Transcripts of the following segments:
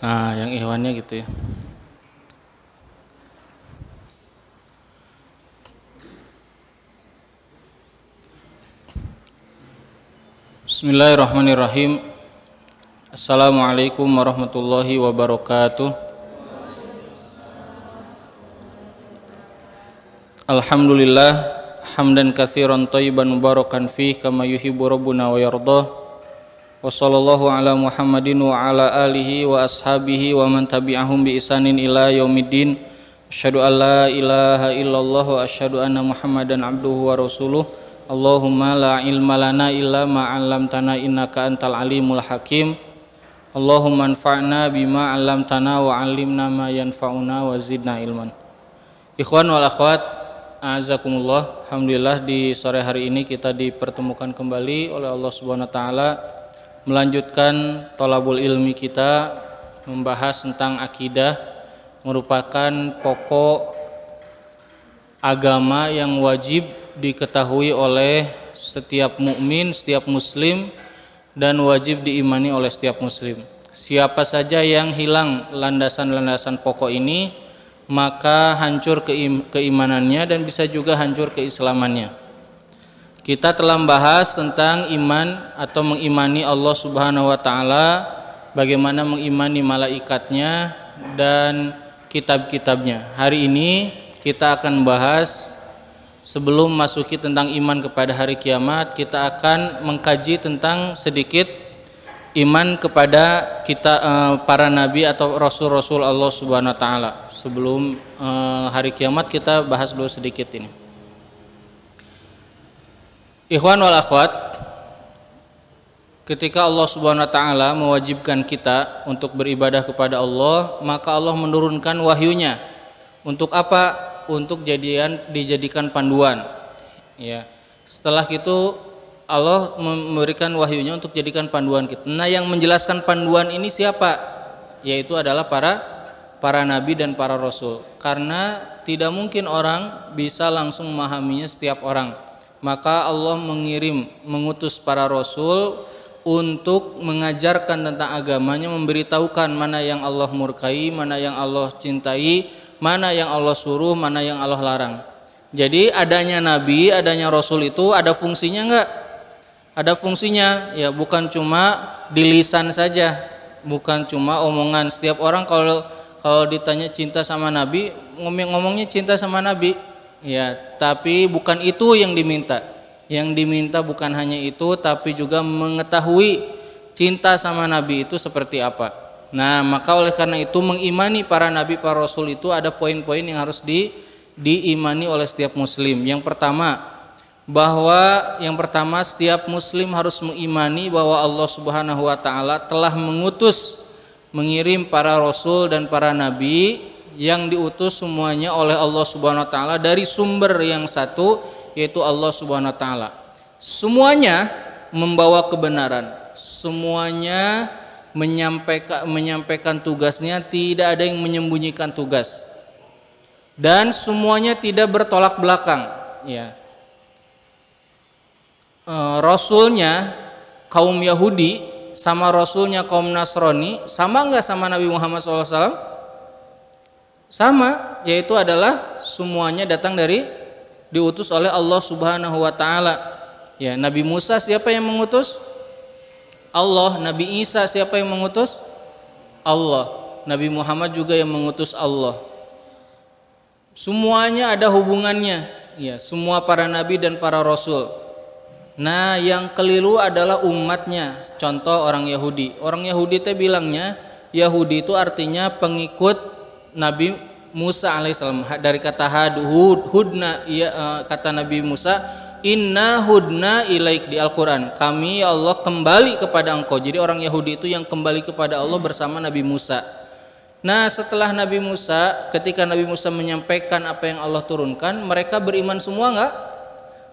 Nah, yang ikhwannya gitu ya. Bismillahirrahmanirrahim. Assalamualaikum warahmatullahi wabarakatuh. Alhamdulillah hamdan katsiran thayyiban mubarakan fih kama yuhibbu rabbuna wa yardah. Wa sallallahu ala Muhammadin wa ala alihi wa ashabihi wa man tabi'ahum bi ihsanin ila yaumiddin. Asyhadu an la ilaha illallah wa asyhadu anna Muhammadan abduhu wa rasuluh. Allahumma la ilma lana illa ma 'allamtana innaka antal alimul hakim. Allahumma anfa'na bima 'allamtana wa 'allimna ma yanfa'una wa zidna ilman. Ikhwan wal akhwat, a'azakumullah. Alhamdulillah di sore hari ini kita dipertemukan kembali oleh Allah Subhanahu wa taala melanjutkan thalabul ilmi kita, membahas tentang akidah, merupakan pokok agama yang wajib diketahui oleh setiap mukmin, setiap muslim, dan wajib diimani oleh setiap muslim. Siapa saja yang hilang landasan-landasan pokok ini, maka hancur keimanannya dan bisa juga hancur keislamannya. Kita telah membahas tentang iman atau mengimani Allah Subhanahu wa taala, bagaimana mengimani malaikatnya dan kitab-kitabnya. Hari ini kita akan membahas, sebelum masuki tentang iman kepada hari kiamat, kita akan mengkaji tentang sedikit iman kepada para nabi atau rasul-rasul Allah Subhanahu wa taala. Sebelum hari kiamat kita bahas dulu sedikit ini. Ikhwan wal akhwat, ketika Allah Subhanahu wa taala mewajibkan kita untuk beribadah kepada Allah, maka Allah menurunkan wahyunya. Untuk apa? Untuk dijadikan panduan. Ya. Setelah itu Allah memberikan wahyunya untuk jadikan panduan kita. Nah, yang menjelaskan panduan ini siapa? Yaitu adalah para nabi dan para rasul. Karena tidak mungkin orang bisa langsung memahaminya setiap orang. Maka Allah mengutus para rasul untuk mengajarkan tentang agamanya, memberitahukan mana yang Allah murkai, mana yang Allah cintai, mana yang Allah suruh, mana yang Allah larang. Jadi adanya nabi, adanya rasul itu ada fungsinya enggak? Ada fungsinya, ya, bukan cuma di lisan saja, bukan cuma omongan. Setiap orang kalau ditanya cinta sama nabi, ngomongnya cinta sama nabi. Ya, tapi bukan itu yang diminta. Yang diminta bukan hanya itu, tapi juga mengetahui cinta sama nabi itu seperti apa. Nah, maka oleh karena itu mengimani para nabi, para rasul itu ada poin-poin yang harus diimani oleh setiap muslim. Yang pertama setiap muslim harus mengimani bahwa Allah Subhanahu wa taala telah mengirim para rasul dan para nabi yang diutus semuanya oleh Allah Subhanahu wa taala dari sumber yang satu, yaitu Allah Subhanahu wa taala. Semuanya membawa kebenaran, semuanya menyampaikan tugasnya, tidak ada yang menyembunyikan tugas. Dan semuanya tidak bertolak belakang, ya. Rasulnya kaum Yahudi sama rasulnya kaum Nasrani sama enggak sama Nabi Muhammad SAW? Sama, yaitu adalah semuanya datang diutus oleh Allah Subhanahu wa taala. Ya, Nabi Musa siapa yang mengutus? Allah. Nabi Isa siapa yang mengutus? Allah. Nabi Muhammad juga yang mengutus Allah. Semuanya ada hubungannya, ya, semua para nabi dan para rasul. Nah, yang keliru adalah umatnya. Contoh orang Yahudi. Orang Yahudi teh bilangnya Yahudi itu artinya pengikut Nabi Musa alaihissalam. Dari kata hudna, kata Nabi Musa, inna hudna ilaik di Al-Quran, kami ya Allah kembali kepada engkau. Jadi orang Yahudi itu yang kembali kepada Allah bersama Nabi Musa. Nah, setelah Nabi Musa, ketika Nabi Musa menyampaikan apa yang Allah turunkan, mereka beriman semua enggak?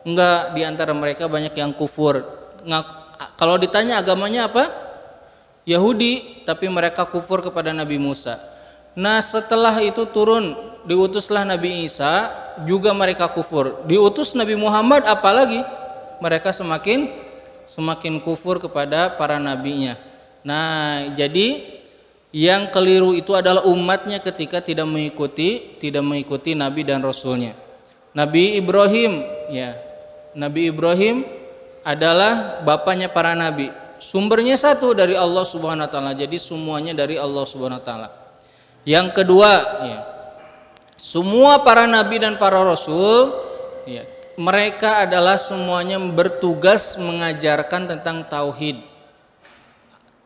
Enggak, di antara mereka banyak yang kufur. Kalau ditanya agamanya apa? Yahudi, tapi mereka kufur kepada Nabi Musa. Nah, setelah itu turun, diutuslah Nabi Isa, juga mereka kufur. Diutus Nabi Muhammad, apalagi mereka semakin kufur kepada para nabinya. Nah, jadi Yang keliru itu adalah umatnya ketika tidak mengikuti nabi dan rasulnya. Nabi Ibrahim, ya. Nabi Ibrahim adalah bapaknya para nabi. Sumbernya satu dari Allah Subhanahu wa taala. Jadi semuanya dari Allah Subhanahu wa taala. Yang kedua, ya. Semua para nabi dan para rasul, ya, mereka adalah semuanya bertugas mengajarkan tentang tauhid.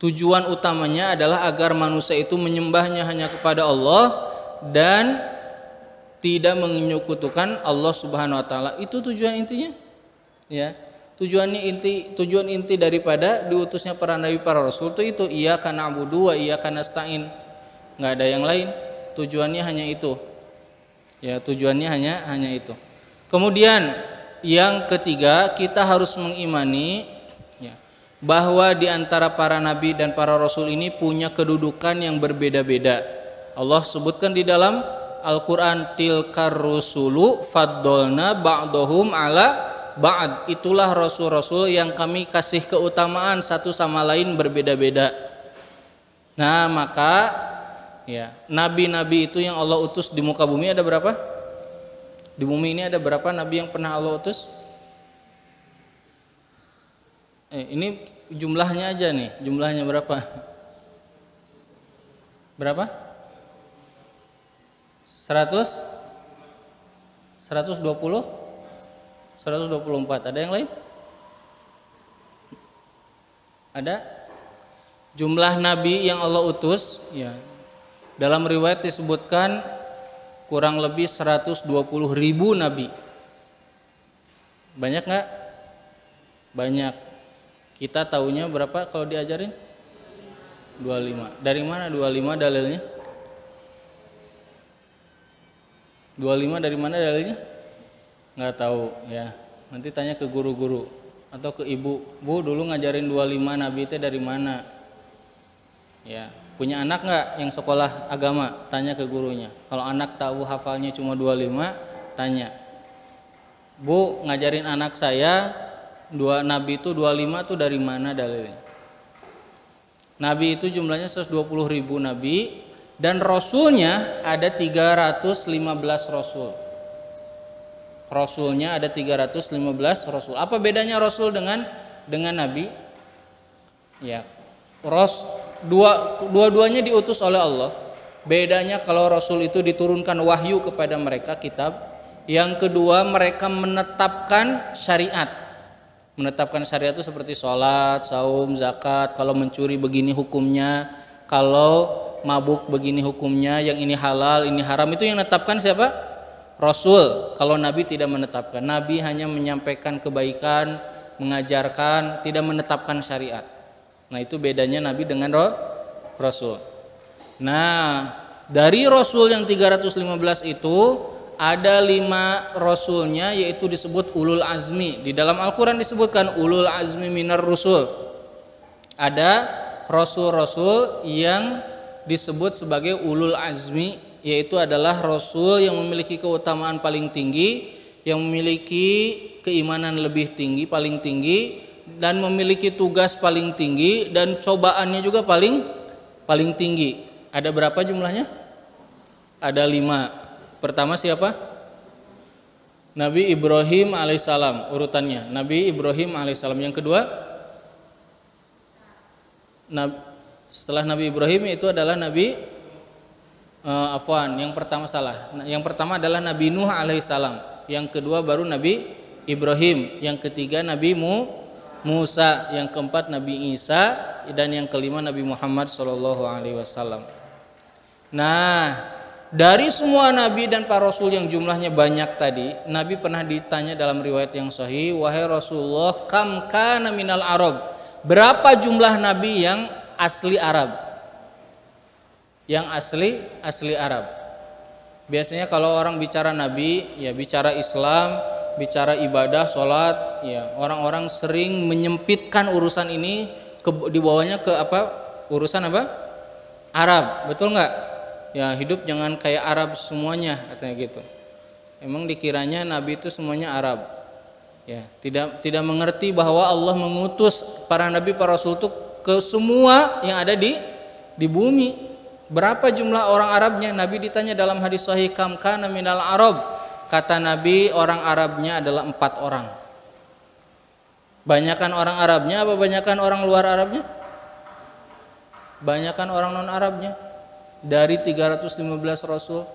Tujuan utamanya adalah agar manusia itu menyembahnya hanya kepada Allah dan tidak menyekutukan Allah Subhanahu wa taala. Itu tujuan intinya. Ya. Tujuan inti daripada diutusnya para nabi para rasul itu iyyaka na'budu wa iyyaka nasta'in. Enggak ada yang lain. Tujuannya hanya itu. Ya, tujuannya hanya itu. Kemudian yang ketiga, kita harus mengimani bahwa di antara para nabi dan para rasul ini punya kedudukan yang berbeda-beda. Allah sebutkan di dalam Al-Qur'an, tilkar rusulu faddalna ba'dahum ala ba'd. Itulah rasul-rasul yang kami kasih keutamaan satu sama lain berbeda-beda. Nah, maka ya, nabi-nabi itu yang Allah utus di muka bumi ada berapa? Di bumi ini ada berapa nabi yang pernah Allah utus? Ini jumlahnya aja nih, jumlahnya berapa? Berapa? 100? 120? 124. Ada yang lain? Ada? Jumlah nabi yang Allah utus, ya. Dalam riwayat disebutkan kurang lebih 120.000 nabi. Banyak nggak? Banyak. Kita taunya berapa kalau diajarin? 25. Dari mana 25 dalilnya? 25 dari mana dalilnya? Nggak tahu ya. Nanti tanya ke guru-guru atau ke ibu. Bu, dulu ngajarin 25 nabi itu dari mana? Ya, punya anak nggak yang sekolah agama? Tanya ke gurunya. Kalau anak tahu hafalnya cuma 25, tanya. Bu, ngajarin anak saya dua nabi itu 25 tuh dari mana dalilnya? Nabi itu jumlahnya 120.000 nabi dan rasulnya ada 315 rasul. Rasulnya ada 315 rasul. Apa bedanya rasul dengan nabi? Ya, dua-duanya diutus oleh Allah. Bedanya kalau rasul itu diturunkan wahyu kepada mereka, kitab. Yang kedua, mereka menetapkan syariat. Menetapkan syariat itu seperti sholat, saum, zakat. Kalau mencuri begini hukumnya, kalau mabuk begini hukumnya, yang ini halal, ini haram. Itu yang menetapkan siapa? Rasul. Kalau nabi tidak menetapkan. Nabi hanya menyampaikan kebaikan, mengajarkan, tidak menetapkan syariat. Nah, itu bedanya nabi dengan rasul. Nah, dari rasul yang 315 itu ada 5 rasulnya, yaitu disebut ulul azmi. Di dalam Al-Quran disebutkan ulul azmi minar rusul. Ada rasul-rasul yang disebut sebagai ulul azmi, yaitu adalah rasul yang memiliki keutamaan paling tinggi, yang memiliki keimanan lebih tinggi, paling tinggi, dan memiliki tugas paling tinggi, dan cobaannya juga paling tinggi. Ada berapa jumlahnya? Ada 5. Pertama siapa? Nabi Ibrahim alaihissalam, urutannya Nabi Ibrahim alaihissalam. Yang kedua, setelah Nabi Ibrahim itu adalah Nabi yang pertama salah. Yang pertama adalah Nabi Nuh alaihissalam. Yang kedua baru Nabi Ibrahim. Yang ketiga Nabi Musa. Yang keempat Nabi Isa. Dan yang kelima Nabi Muhammad SAW. Nah, dari semua nabi dan para rasul yang jumlahnya banyak tadi, Nabi pernah ditanya dalam riwayat yang sahih, wahai Rasulullah, kam kana minal Arab? Berapa jumlah nabi yang asli Arab? Yang asli Arab. Biasanya kalau orang bicara nabi, ya bicara Islam, bicara ibadah, sholat, ya orang-orang sering menyempitkan urusan ini dibawanya ke apa? Urusan apa? Arab, betul nggak? Ya, hidup jangan kayak Arab semuanya, katanya gitu. Emang dikiranya nabi itu semuanya Arab. Ya, tidak mengerti bahwa Allah mengutus para nabi para rasul itu ke semua yang ada di bumi. Berapa jumlah orang Arabnya? Nabi ditanya dalam hadis sahih, kam kana minal Arab. Kata Nabi, orang Arabnya adalah 4 orang. Banyakan orang Arabnya apa banyakan orang luar Arabnya? Banyakan orang non Arabnya. Dari 315 Rasul,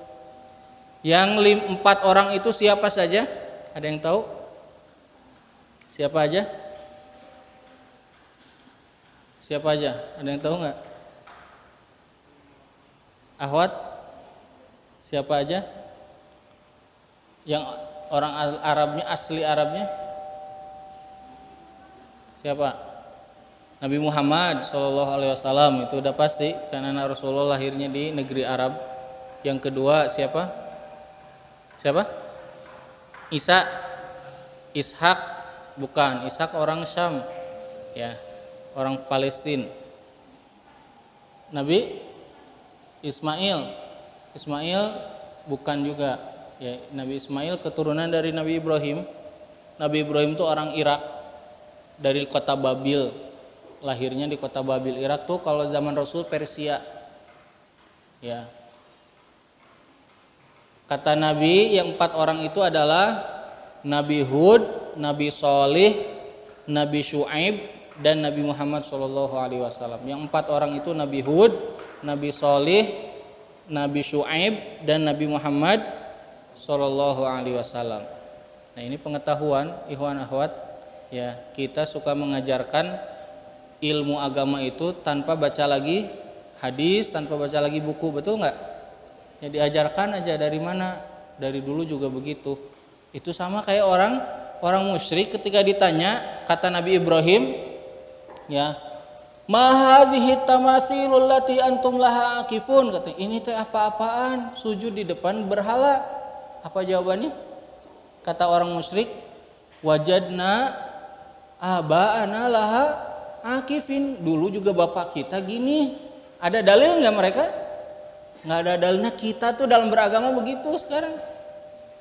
yang 4 orang itu siapa saja? Ada yang tahu? Siapa aja? Siapa aja? Ada yang tahu nggak? Ahwat? Siapa aja? Yang orang Arabnya, asli Arabnya? Siapa? Nabi Muhammad SAW, itu udah pasti karena Rasulullah lahirnya di negeri Arab. Yang kedua siapa? Siapa? Isa, Ishak, bukan. Ishak orang Syam, ya, orang Palestina. Nabi Ismail, Ismail bukan juga, ya. Nabi Ismail keturunan dari Nabi Ibrahim. Nabi Ibrahim itu orang Irak, dari kota Babil, lahirnya di kota Babil. Irak tuh kalau zaman Rasul Persia, ya. Kata Nabi, yang 4 orang itu adalah Nabi Hud, Nabi Shalih, Nabi Syuaib, dan Nabi Muhammad SAW. Yang 4 orang itu Nabi Hud, Nabi Shalih, Nabi Syuaib, dan Nabi Muhammad SAW. Nah, ini pengetahuan ikhwan akhwat, ya. Kita suka mengajarkan ilmu agama itu tanpa baca lagi hadis, tanpa baca lagi buku, betul nggak? Ya, diajarkan aja. Dari mana? Dari dulu juga begitu. Itu sama kayak orang musyrik ketika ditanya, kata Nabi Ibrahim, ya, ma hadhihi tamasilul lati antum laha akifun, kata, ini teh apa-apaan sujud di depan berhala? Apa jawabannya? Kata orang musyrik, wajadna aba'ana laha akifin, dulu juga bapak kita gini. Ada dalil nggak mereka? Nggak ada dalilnya. Kita tuh dalam beragama begitu sekarang.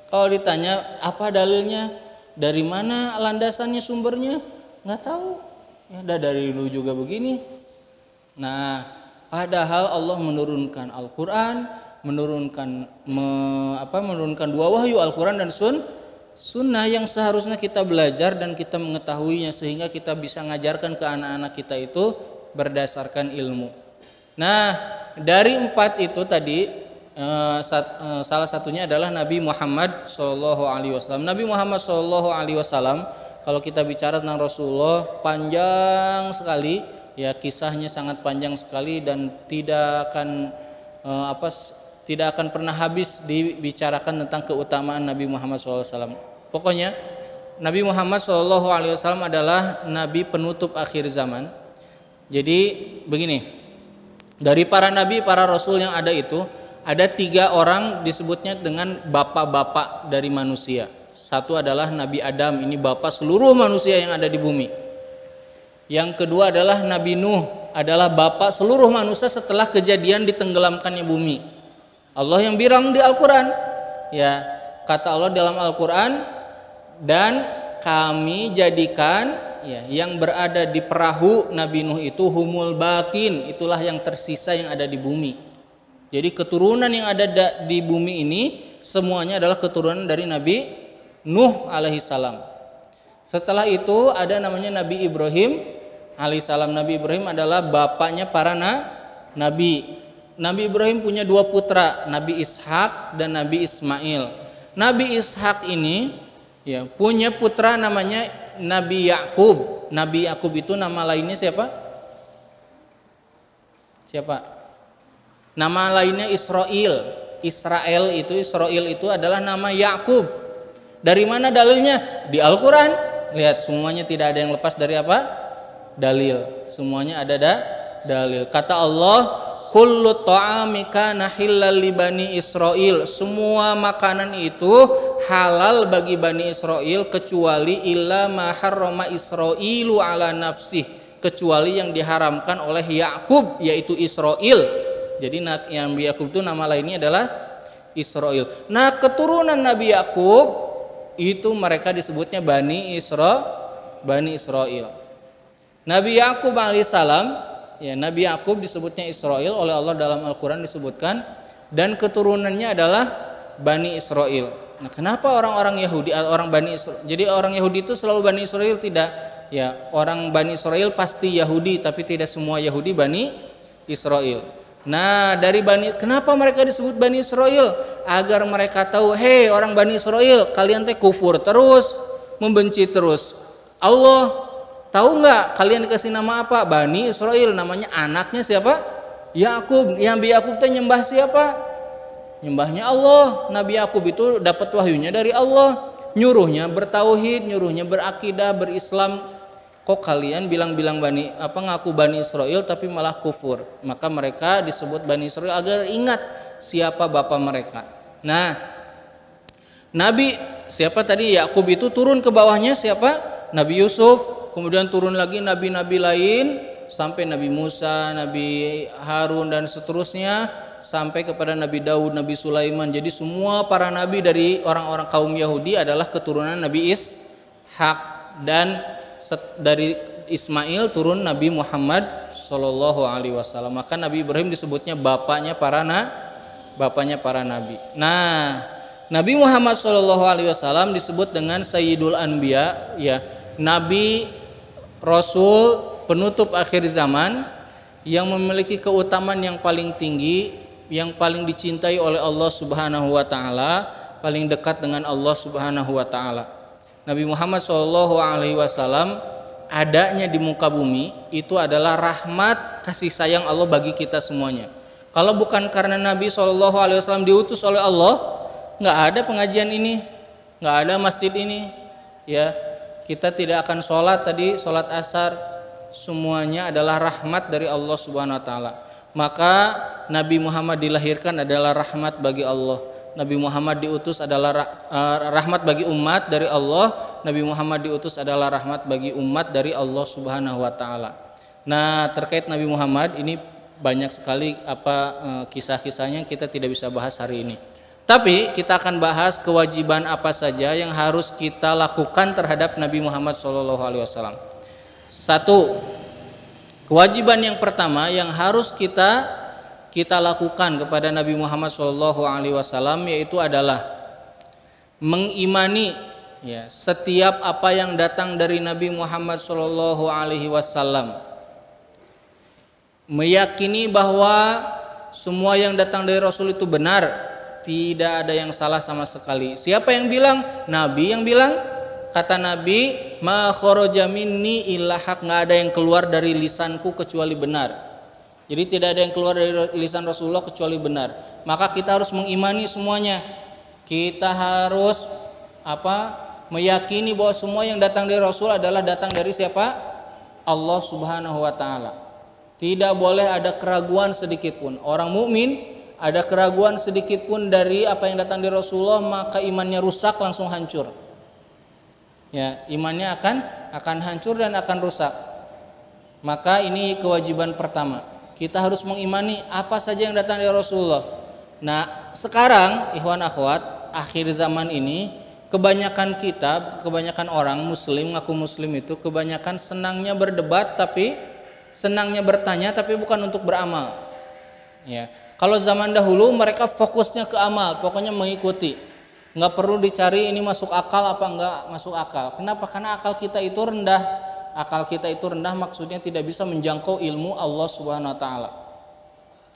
Kalau ditanya apa dalilnya, dari mana landasannya, sumbernya, nggak tahu. Ya, dari dulu juga begini. Nah, padahal Allah menurunkan Al-Quran, menurunkan 2 wahyu, Al-Quran dan Sunnah, yang seharusnya kita belajar dan kita mengetahuinya sehingga kita bisa mengajarkan ke anak-anak kita itu berdasarkan ilmu. Nah, dari 4 itu tadi salah satunya adalah Nabi Muhammad SAW. Nabi Muhammad SAW, kalau kita bicara tentang Rasulullah, panjang sekali, ya, kisahnya sangat panjang sekali dan tidak akan pernah habis dibicarakan tentang keutamaan Nabi Muhammad SAW. Pokoknya Nabi Muhammad SAW adalah Nabi penutup akhir zaman. Jadi begini, dari para Nabi, para Rasul yang ada itu, ada 3 orang disebutnya dengan bapak-bapak dari manusia. Satu adalah Nabi Adam, ini bapak seluruh manusia yang ada di bumi. Yang kedua adalah Nabi Nuh, adalah bapak seluruh manusia setelah kejadian ditenggelamkannya bumi. Allah yang bilang di Al-Quran, ya, kata Allah dalam Al-Quran, dan kami jadikan, ya, yang berada di perahu Nabi Nuh itu humul bakin, itulah yang tersisa yang ada di bumi. Jadi keturunan yang ada di bumi ini semuanya adalah keturunan dari Nabi Nuh alaihissalam. Setelah itu ada namanya Nabi Ibrahim alaihissalam. Nabi Ibrahim adalah bapaknya para nabi. Nabi Ibrahim punya 2 putra, Nabi Ishak dan Nabi Ismail. Nabi Ishak ini, ya, punya putra namanya Nabi Yakub. Nabi Yakub itu nama lainnya siapa? Siapa? Nama lainnya Israel. Israel itu adalah nama Yakub. Dari mana dalilnya? Di Al-Quran. Lihat, semuanya tidak ada yang lepas dari apa? Dalil. Semuanya ada dalil. Kata Allah, kullu ta'ami kana halal li bani Israil. Semua makanan itu halal bagi Bani Israil kecuali illa ma harrama Israilu ala nafsih, kecuali yang diharamkan oleh Yakub, yaitu Israil. Jadi Nabi Yakub itu nama lainnya adalah Israil. Nah, keturunan Nabi Yakub itu mereka disebutnya Bani Israil. Nabi Yakub alaihissalam Ya, Nabi Yakub disebutnya Israel oleh Allah dalam Al-Qur'an disebutkan, dan keturunannya adalah Bani Israel. Nah, kenapa orang-orang Yahudi, orang Bani Israel? Jadi orang Yahudi itu selalu Bani Israel? Tidak. Ya, orang Bani Israel pasti Yahudi, tapi tidak semua Yahudi Bani Israel. Nah, dari kenapa mereka disebut Bani Israel? Agar mereka tahu, hei orang Bani Israel, kalian teh kufur terus, membenci terus Allah. Tahu nggak kalian dikasih nama apa? Bani Israel. Namanya anaknya siapa? Yakub. Nabi Yakub teh nyembah siapa? Nyembahnya Allah. Nabi Yakub itu dapat wahyunya dari Allah, nyuruhnya bertauhid, nyuruhnya berakidah, berislam. Kok kalian bilang-bilang ngaku Bani Israel tapi malah kufur? Maka mereka disebut Bani Israel agar ingat siapa bapak mereka. Nah, Nabi siapa tadi? Yakub itu turun ke bawahnya siapa? Nabi Yusuf. Kemudian turun lagi nabi-nabi lain sampai Nabi Musa, Nabi Harun dan seterusnya sampai kepada Nabi Daud, Nabi Sulaiman. Jadi semua para nabi dari orang-orang kaum Yahudi adalah keturunan Nabi Ishak, dan dari Ismail turun Nabi Muhammad Shallallahu Alaihi Wasallam. Maka Nabi Ibrahim disebutnya bapaknya para nabi. Nah, Nabi Muhammad Shallallahu Alaihi Wasallam disebut dengan Sayyidul Anbiya, ya, Nabi Rasul penutup akhir zaman yang memiliki keutamaan yang paling tinggi, yang paling dicintai oleh Allah Subhanahu wa taala, paling dekat dengan Allah Subhanahu wa taala. Nabi Muhammad Shallallahu alaihi wasallam adanya di muka bumi itu adalah rahmat kasih sayang Allah bagi kita semuanya. Kalau bukan karena Nabi Shallallahu alaihi wasallam diutus oleh Allah, nggak ada pengajian ini, nggak ada masjid ini, ya. Kita tidak akan sholat asar, semuanya adalah rahmat dari Allah Subhanahu wa taala. Maka Nabi Muhammad dilahirkan adalah rahmat bagi Allah. Nabi Muhammad diutus adalah rahmat bagi umat dari Allah. Nabi Muhammad diutus adalah rahmat bagi umat dari Allah Subhanahu wa taala. Nah, terkait Nabi Muhammad ini banyak sekali kisah-kisahnya, kita tidak bisa bahas hari ini. Tapi kita akan bahas kewajiban apa saja yang harus kita lakukan terhadap Nabi Muhammad SAW. Satu, kewajiban yang pertama yang harus kita lakukan kepada Nabi Muhammad SAW yaitu adalah mengimani, ya, setiap apa yang datang dari Nabi Muhammad SAW, meyakini bahwa semua yang datang dari Rasul itu benar. Tidak ada yang salah sama sekali. Siapa yang bilang? Nabi yang bilang. Kata Nabi, ma kharaja minni illa haq, enggak ada yang keluar dari lisanku kecuali benar. Jadi tidak ada yang keluar dari lisan Rasulullah kecuali benar. Maka kita harus mengimani semuanya. Kita harus meyakini bahwa semua yang datang dari Rasul adalah datang dari siapa? Allah Subhanahu wa taala. Tidak boleh ada keraguan sedikit pun. Orang mukmin ada keraguan sedikit pun dari apa yang datang dari Rasulullah, maka imannya rusak, langsung hancur. Ya, imannya akan hancur dan akan rusak. Maka ini kewajiban pertama. Kita harus mengimani apa saja yang datang dari Rasulullah. Nah, sekarang ikhwan akhwat, akhir zaman ini kebanyakan orang muslim, ngaku muslim itu kebanyakan senangnya berdebat tapi senangnya bertanya tapi bukan untuk beramal. Ya. Kalau zaman dahulu mereka fokusnya ke amal, pokoknya mengikuti. Nggak perlu dicari ini masuk akal apa enggak masuk akal. Kenapa? Karena akal kita itu rendah. Akal kita itu rendah maksudnya tidak bisa menjangkau ilmu Allah Subhanahu wa taala.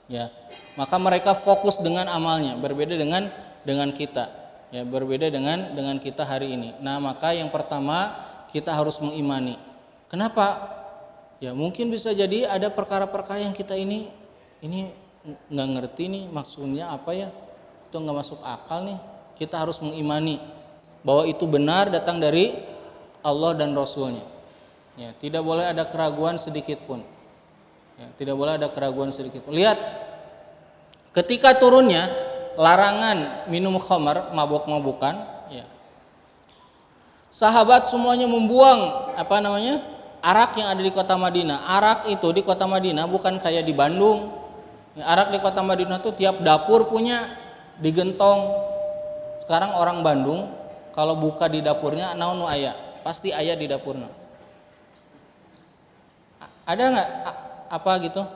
Ya. Maka mereka fokus dengan amalnya, berbeda dengan kita. Ya, berbeda dengan kita hari ini. Nah, maka yang pertama kita harus mengimani. Kenapa? Ya, mungkin bisa jadi ada perkara-perkara yang kita ini nggak ngerti nih maksudnya apa ya, itu nggak masuk akal nih. Kita harus mengimani bahwa itu benar datang dari Allah dan Rasulnya. Ya, tidak boleh ada keraguan sedikit pun. Ya, tidak boleh ada keraguan sedikit pun. Lihat, ketika turunnya larangan minum khamar, mabuk-mabukan, ya, sahabat semuanya membuang arak yang ada di kota Madinah. Arak itu di kota Madinah bukan kayak di Bandung. Arak di kota Madinah tuh tiap dapur punya, digentong. Sekarang orang Bandung kalau buka di dapurnya naon nu aya, pasti aya di dapurnya. Ada nggak? apa gitu.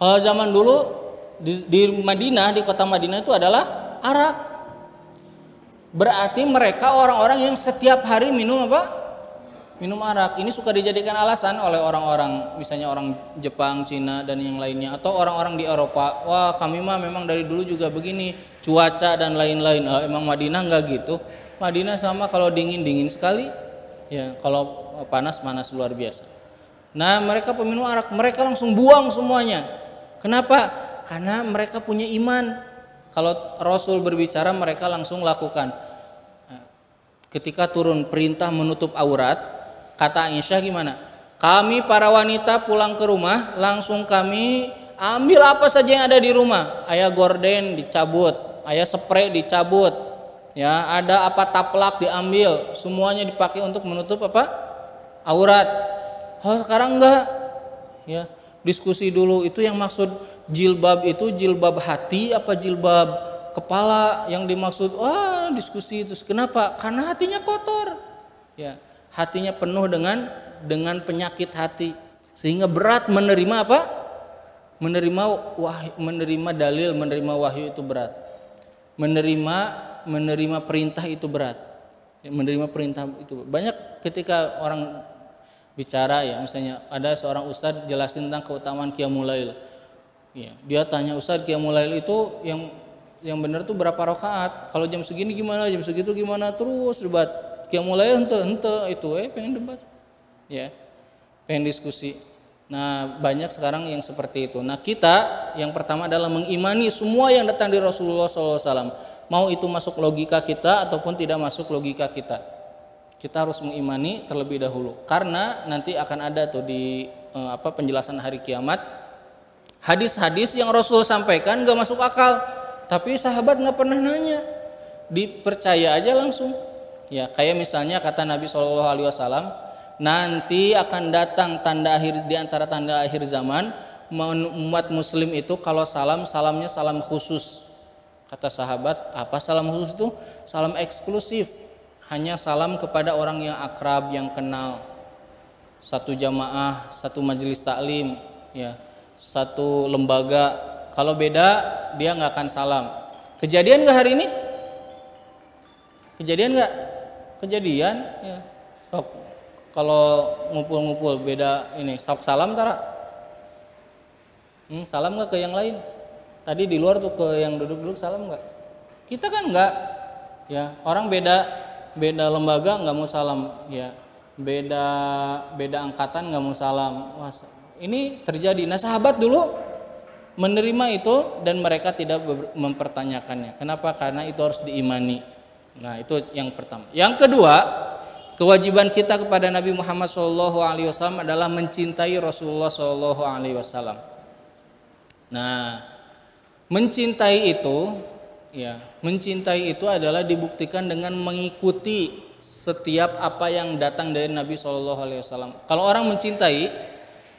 Kalau zaman dulu di Madinah, di kota Madinah itu adalah arak. Berarti mereka orang-orang yang setiap hari minum apa? Minum arak. Ini suka dijadikan alasan oleh orang-orang, misalnya orang Jepang, Cina dan yang lainnya, atau orang-orang di Eropa. Wah, kami mah memang dari dulu juga begini, cuaca dan lain-lain. Emang Madinah enggak gitu. Madinah sama, kalau dingin sekali, ya kalau panas luar biasa. Nah, mereka peminum arak, mereka langsung buang semuanya. Kenapa? Karena mereka punya iman. Kalau Rasul berbicara, mereka langsung lakukan. Ketika turun perintah menutup aurat, kata Aisyah gimana? Kami para wanita pulang ke rumah, langsung kami ambil apa saja yang ada di rumah. Ayah gorden dicabut, ayah spray dicabut, ya ada apa taplak diambil, semuanya dipakai untuk menutup apa? Aurat. Oh, sekarang enggak. Ya, diskusi dulu itu yang maksud jilbab itu jilbab hati apa jilbab kepala yang dimaksud. Wah, diskusi itu. Kenapa? Karena hatinya kotor. Ya, hatinya penuh dengan penyakit hati, sehingga berat menerima apa? Menerima dalil, menerima wahyu itu berat. Menerima perintah itu berat. Menerima perintah itu banyak. Ketika orang bicara, ya misalnya ada seorang ustadz jelasin tentang keutamaan qiyamul lail. Ya, dia tanya, Ustadz, qiyamul lail itu yang benar tuh berapa rakaat? Kalau jam segini gimana? Jam segitu gimana? Terus debat. Qiyamul lail ente itu pengen debat. Ya. Pengen diskusi. Nah, banyak sekarang yang seperti itu. Nah, kita yang pertama adalah mengimani semua yang datang dari Rasulullah SAW. Mau itu masuk logika kita ataupun tidak masuk logika kita. Kita harus mengimani terlebih dahulu. Karena nanti akan ada tuh di penjelasan hari kiamat, hadis-hadis yang Rasul sampaikan gak masuk akal, tapi sahabat gak pernah nanya, dipercaya aja langsung. Ya, kayak misalnya kata Nabi SAW, nanti akan datang tanda akhir, di antara tanda akhir zaman, umat muslim itu kalau salamnya salam khusus. Kata sahabat, apa salam khusus itu? Salam eksklusif, hanya salam kepada orang yang akrab, yang kenal. Satu jamaah, satu majelis taklim, ya, satu lembaga. Kalau beda dia nggak akan salam. Kejadian nggak hari ini? Kejadian nggak? Kejadian. Ya. Kalau ngumpul-ngumpul beda ini, salam tara. Salam nggak ke yang lain? Tadi di luar tuh ke yang duduk-duduk salam nggak? Kita kan nggak. Ya, orang beda lembaga nggak mau salam. Ya, beda angkatan nggak mau salam. Wah, ini terjadi. Nah, sahabat dulu menerima itu dan mereka tidak mempertanyakannya. Kenapa? Karena itu harus diimani. Nah, itu yang pertama. Yang kedua, kewajiban kita kepada Nabi Muhammad SAW adalah mencintai Rasulullah SAW. Nah, mencintai itu adalah dibuktikan dengan mengikuti setiap apa yang datang dari Nabi SAW. Kalau orang mencintai,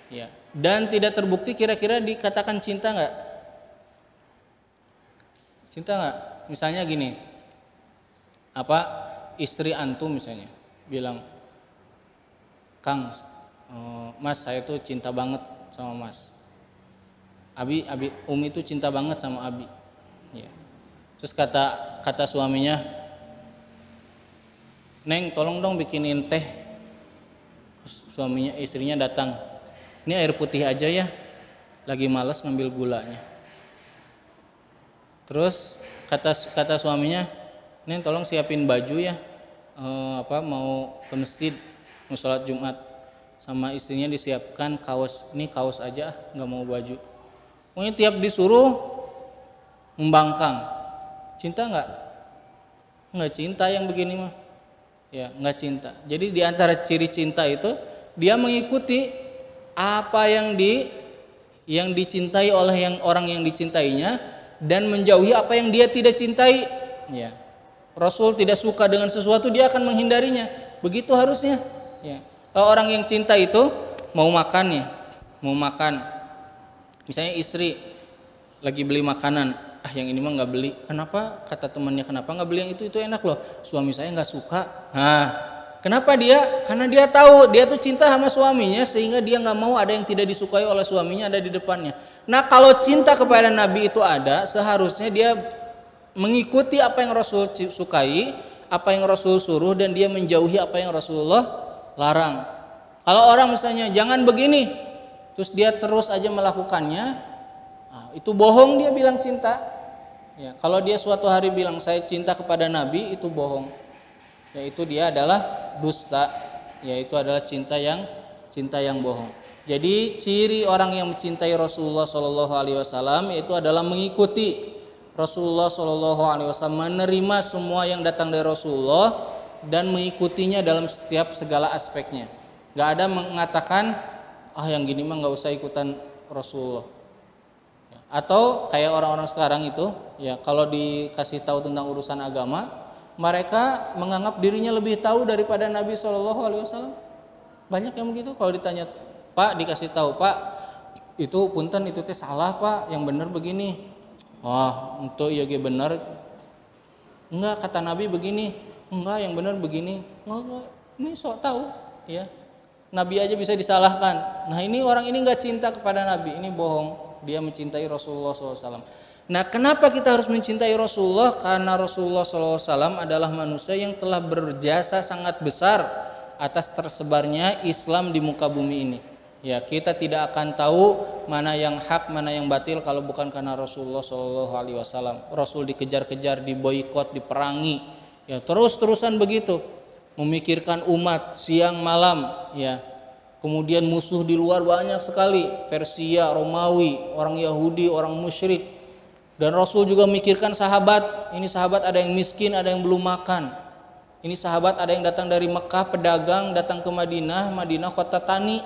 ya, dan tidak terbukti, kira-kira dikatakan cinta nggak? Cinta nggak? Misalnya gini, istri antum misalnya bilang, Kang, Mas saya tuh cinta banget sama Mas. Abi Umi tuh cinta banget sama Abi. Ya. Terus kata suaminya, Neng tolong dong bikinin teh. Terus istrinya datang, ini air putih aja ya, lagi malas ngambil gulanya. Terus kata suaminya, Neng tolong siapin baju ya, mau ke masjid, mau sholat Jumat. Sama istrinya disiapkan kaos, ini kaos aja, nggak mau baju. Pokoknya tiap disuruh membangkang. Cinta nggak? Nggak cinta yang begini mah. Ya, nggak cinta. Jadi di antara ciri cinta itu dia mengikuti apa yang dicintai oleh orang yang dicintainya dan menjauhi apa yang dia tidak cintai. Ya. Rasul tidak suka dengan sesuatu, dia akan menghindarinya. Begitu harusnya. Ya. Orang yang cinta itu mau makan. Misalnya istri lagi beli makanan, yang ini mah nggak beli. Kenapa? Kata temannya, kenapa nggak beli yang itu enak loh. Suami saya nggak suka. Nah, Kenapa dia? Karena dia tahu dia tuh cinta sama suaminya sehingga dia nggak mau ada yang tidak disukai oleh suaminya ada di depannya. Nah kalau cinta kepada Nabi itu ada, seharusnya dia mengikuti apa yang Rasul sukai, apa yang Rasul suruh, dan dia menjauhi apa yang Rasulullah larang. Kalau orang misalnya jangan begini, terus dia terus aja melakukannya, nah, itu bohong dia bilang cinta. Ya, kalau dia suatu hari bilang saya cinta kepada Nabi, itu bohong. Yaitu dia adalah dusta, yaitu adalah cinta yang bohong. Jadi ciri orang yang mencintai Rasulullah Shallallahu Alaihi Wasallam itu adalah mengikuti Rasulullah Shallallahu Alaihi Wasallam, menerima semua yang datang dari Rasulullah dan mengikutinya dalam setiap segala aspeknya. Gak ada mengatakan yang gini mah nggak usah ikutan Rasulullah. Atau kayak orang-orang sekarang itu, ya kalau dikasih tahu tentang urusan agama, mereka menganggap dirinya lebih tahu daripada Nabi Shallallahu Alaihi Wasallam. Banyak yang begitu. Kalau ditanya, Pak, dikasih tahu, Pak, itu punten itu teh salah, Pak, yang benar begini. Untuk iya ge benar. Enggak, kata Nabi begini. Enggak, yang benar begini. Enggak, ini sok tahu, ya. Nabi aja bisa disalahkan. Nah ini orang ini nggak cinta kepada Nabi, ini bohong. Dia mencintai Rasulullah SAW. Nah, kenapa kita harus mencintai Rasulullah? Karena Rasulullah SAW adalah manusia yang telah berjasa sangat besar atas tersebarnya Islam di muka bumi ini. Ya, kita tidak akan tahu mana yang hak, mana yang batil kalau bukan karena Rasulullah SAW. Rasul dikejar-kejar, diboikot, diperangi, ya terus-terusan begitu, memikirkan umat siang malam, ya. Kemudian musuh di luar banyak sekali, Persia, Romawi, orang Yahudi, orang musyrik. Dan Rasul juga memikirkan sahabat. Ini sahabat ada yang miskin, ada yang belum makan. Ini sahabat ada yang datang dari Mekah, pedagang, datang ke Madinah. Madinah kota tani,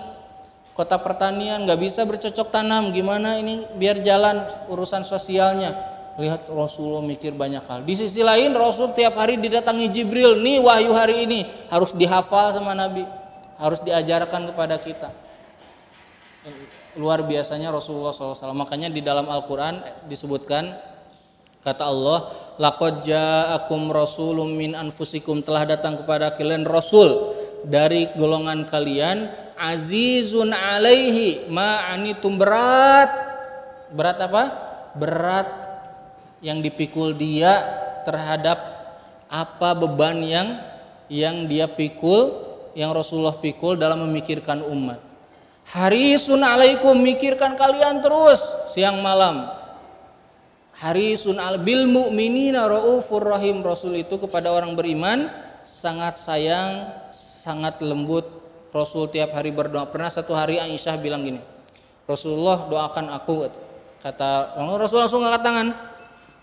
kota pertanian, nggak bisa bercocok tanam. Gimana ini biar jalan urusan sosialnya? Lihat Rasulullah mikir banyak hal. Di sisi lain Rasul tiap hari didatangi Jibril. Nih wahyu hari ini harus dihafal sama Nabi, harus diajarkan kepada kita. Luar biasanya Rasulullah SAW. Makanya di dalam Al-Quran disebutkan, kata Allah, laqad ja'akum rasulun min anfusikum, telah datang kepada kalian Rasul dari golongan kalian, azizun alaihi ma'anitum, berat apa? Berat yang dipikul dia terhadap apa beban yang dia pikul, yang Rasulullah pikul dalam memikirkan umat. Harisun alaikum, mikirkan kalian terus siang malam. Harisun bil mu'minina raufur rahim. Rasul itu kepada orang beriman sangat sayang, sangat lembut. Rasul tiap hari berdoa. Pernah satu hari Aisyah bilang gini, Rasulullah doakan aku. Kata Rasul langsung angkat tangan.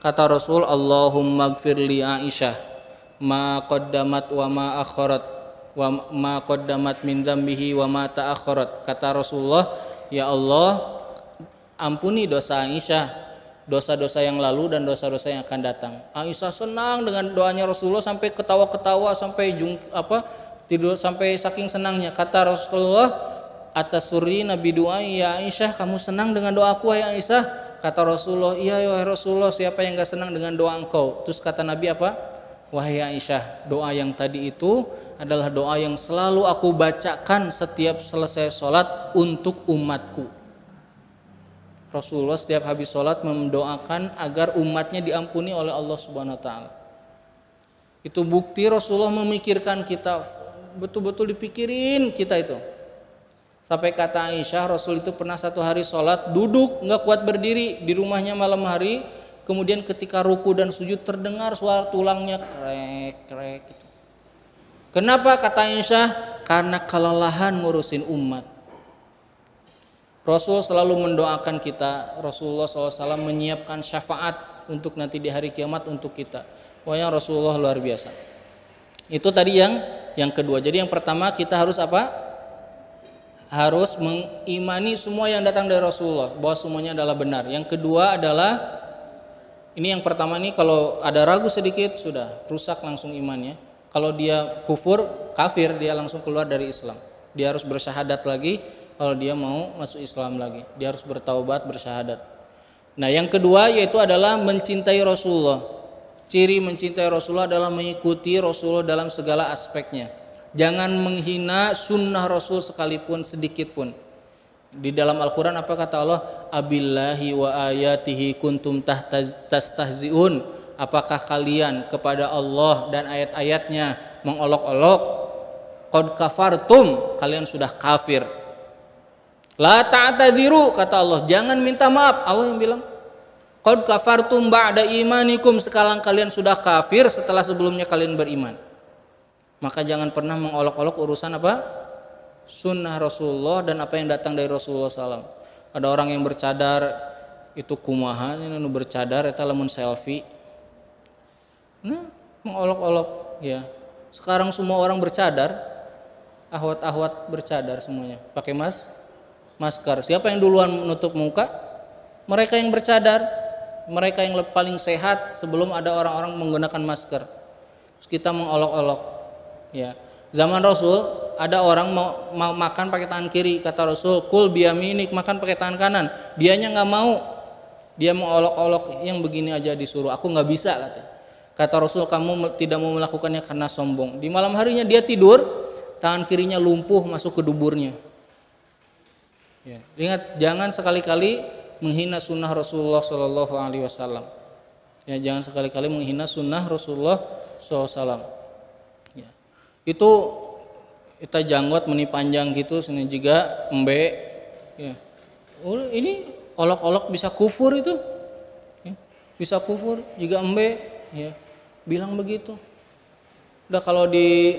Kata Rasul, Allahumma gfir li Aisyah ma qaddamat wa ma akharat wa ma qaddamat min dzambihi wa ma ta'akharat. Kata Rasulullah, ya Allah, ampuni dosa Aisyah, dosa-dosa yang lalu dan dosa-dosa yang akan datang. Aisyah senang dengan doanya Rasulullah sampai ketawa-ketawa, sampai tidur, sampai saking senangnya. Kata Rasulullah, atasuri nabi doa ya Aisyah, kamu senang dengan doaku ya Aisyah? Kata Rasulullah, iya ya Rasulullah, siapa yang enggak senang dengan doa engkau? Terus kata Nabi apa? Wahai Aisyah, doa yang tadi itu adalah doa yang selalu aku bacakan setiap selesai sholat untuk umatku. Rasulullah setiap habis sholat mendoakan agar umatnya diampuni oleh Allah Subhanahu Wa Taala. Itu bukti Rasulullah memikirkan kita, betul-betul dipikirin kita itu. Sampai kata Aisyah, Rasul itu pernah satu hari sholat duduk, nggak kuat berdiri di rumahnya malam hari. Kemudian ketika ruku dan sujud terdengar suara tulangnya krek gitu. Kenapa kata Aisyah? Karena kelelahan ngurusin umat. Rasul selalu mendoakan kita. Rasulullah SAW menyiapkan syafaat untuk nanti di hari kiamat untuk kita. Pokoknya Rasulullah luar biasa. Itu tadi yang kedua. Jadi yang pertama kita harus apa? Harus mengimani semua yang datang dari Rasulullah, bahwa semuanya adalah benar. Yang kedua adalah, ini yang pertama nih, kalau ada ragu sedikit sudah rusak langsung imannya. Kalau dia kafir, dia langsung keluar dari Islam. Dia harus bersyahadat lagi kalau dia mau masuk Islam lagi. Dia harus bertaubat, bersyahadat. Nah, yang kedua yaitu adalah mencintai Rasulullah. Ciri mencintai Rasulullah adalah mengikuti Rasulullah dalam segala aspeknya. Jangan menghina sunnah Rasul sekalipun sedikit pun. Di dalam Al-Quran apa kata Allah? Abillahi wa ayatihi kuntum tastahzi'un. Apakah kalian kepada Allah dan ayat-ayatnya mengolok-olok? Qad kafartum, kalian sudah kafir. La ta'tadiru, kata Allah, jangan minta maaf. Allah yang bilang qad kafartum ba'da imanikum, sekarang kalian sudah kafir setelah sebelumnya kalian beriman. Maka jangan pernah mengolok-olok urusan apa? Sunnah Rasulullah dan apa yang datang dari Rasulullah SAW. Ada orang yang bercadar itu kumaha, ini bercadar eta lamun selfie. Nah, mengolok-olok ya. Sekarang semua orang bercadar, ahwat-ahwat bercadar semuanya, pakai masker. Siapa yang duluan menutup muka? Mereka yang bercadar, mereka yang paling sehat sebelum ada orang-orang menggunakan masker. Terus kita mengolok-olok. Ya, zaman Rasul ada orang mau makan pakai tangan kiri, kata Rasul, kul biyaminik, makan pakai tangan kanan. Dianya nggak mau, dia mau olok-olok yang begini aja disuruh, aku nggak bisa kata Rasul, kamu tidak mau melakukannya karena sombong. Di malam harinya dia tidur, tangan kirinya lumpuh masuk ke duburnya. Ya, ingat jangan sekali-kali menghina sunnah Rasulullah Shallallahu Alaihi Wasallam. Ya, jangan sekali-kali menghina sunnah Rasulullah SAW. Itu kita janggot meni panjang gitu, sini juga embe ya. Ini olok-olok bisa kufur itu ya. Bisa kufur juga embe ya. Bilang begitu udah, kalau di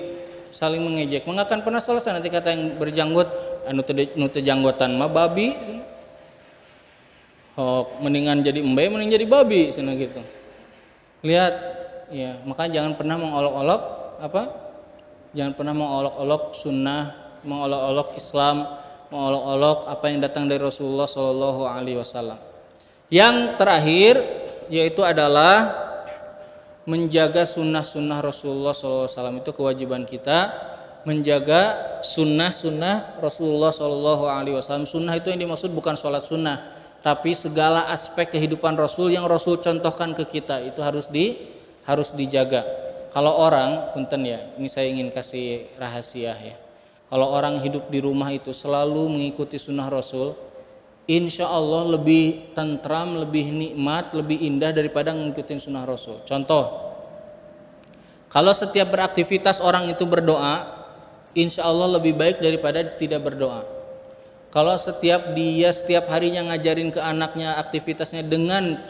saling mengejek maka akan pernah selesai. Nanti kata yang berjanggut anu teu janggotan mah babi, mendingan jadi embe mending jadi babi sini gitu. Lihat ya, maka jangan pernah mengolok-olok apa? Jangan pernah mengolok-olok sunnah, mengolok-olok Islam, mengolok-olok apa yang datang dari Rasulullah Shallallahu Alaihi Wasallam. Yang terakhir yaitu adalah menjaga sunnah-sunnah Rasulullah Shallallahu Alaihi Wasallam. Itu kewajiban kita, menjaga sunnah-sunnah Rasulullah Shallallahu Alaihi Wasallam. Sunnah itu yang dimaksud bukan sholat sunnah, tapi segala aspek kehidupan Rasul yang Rasul contohkan ke kita itu harus dijaga. Kalau orang, punten ya, ini saya ingin kasih rahasia ya. Kalau orang hidup di rumah itu selalu mengikuti sunnah Rasul, insya Allah lebih tentram, lebih nikmat, lebih indah daripada mengikuti sunnah Rasul. Contoh, kalau setiap beraktivitas orang itu berdoa, insya Allah lebih baik daripada tidak berdoa. Kalau setiap harinya ngajarin ke anaknya aktivitasnya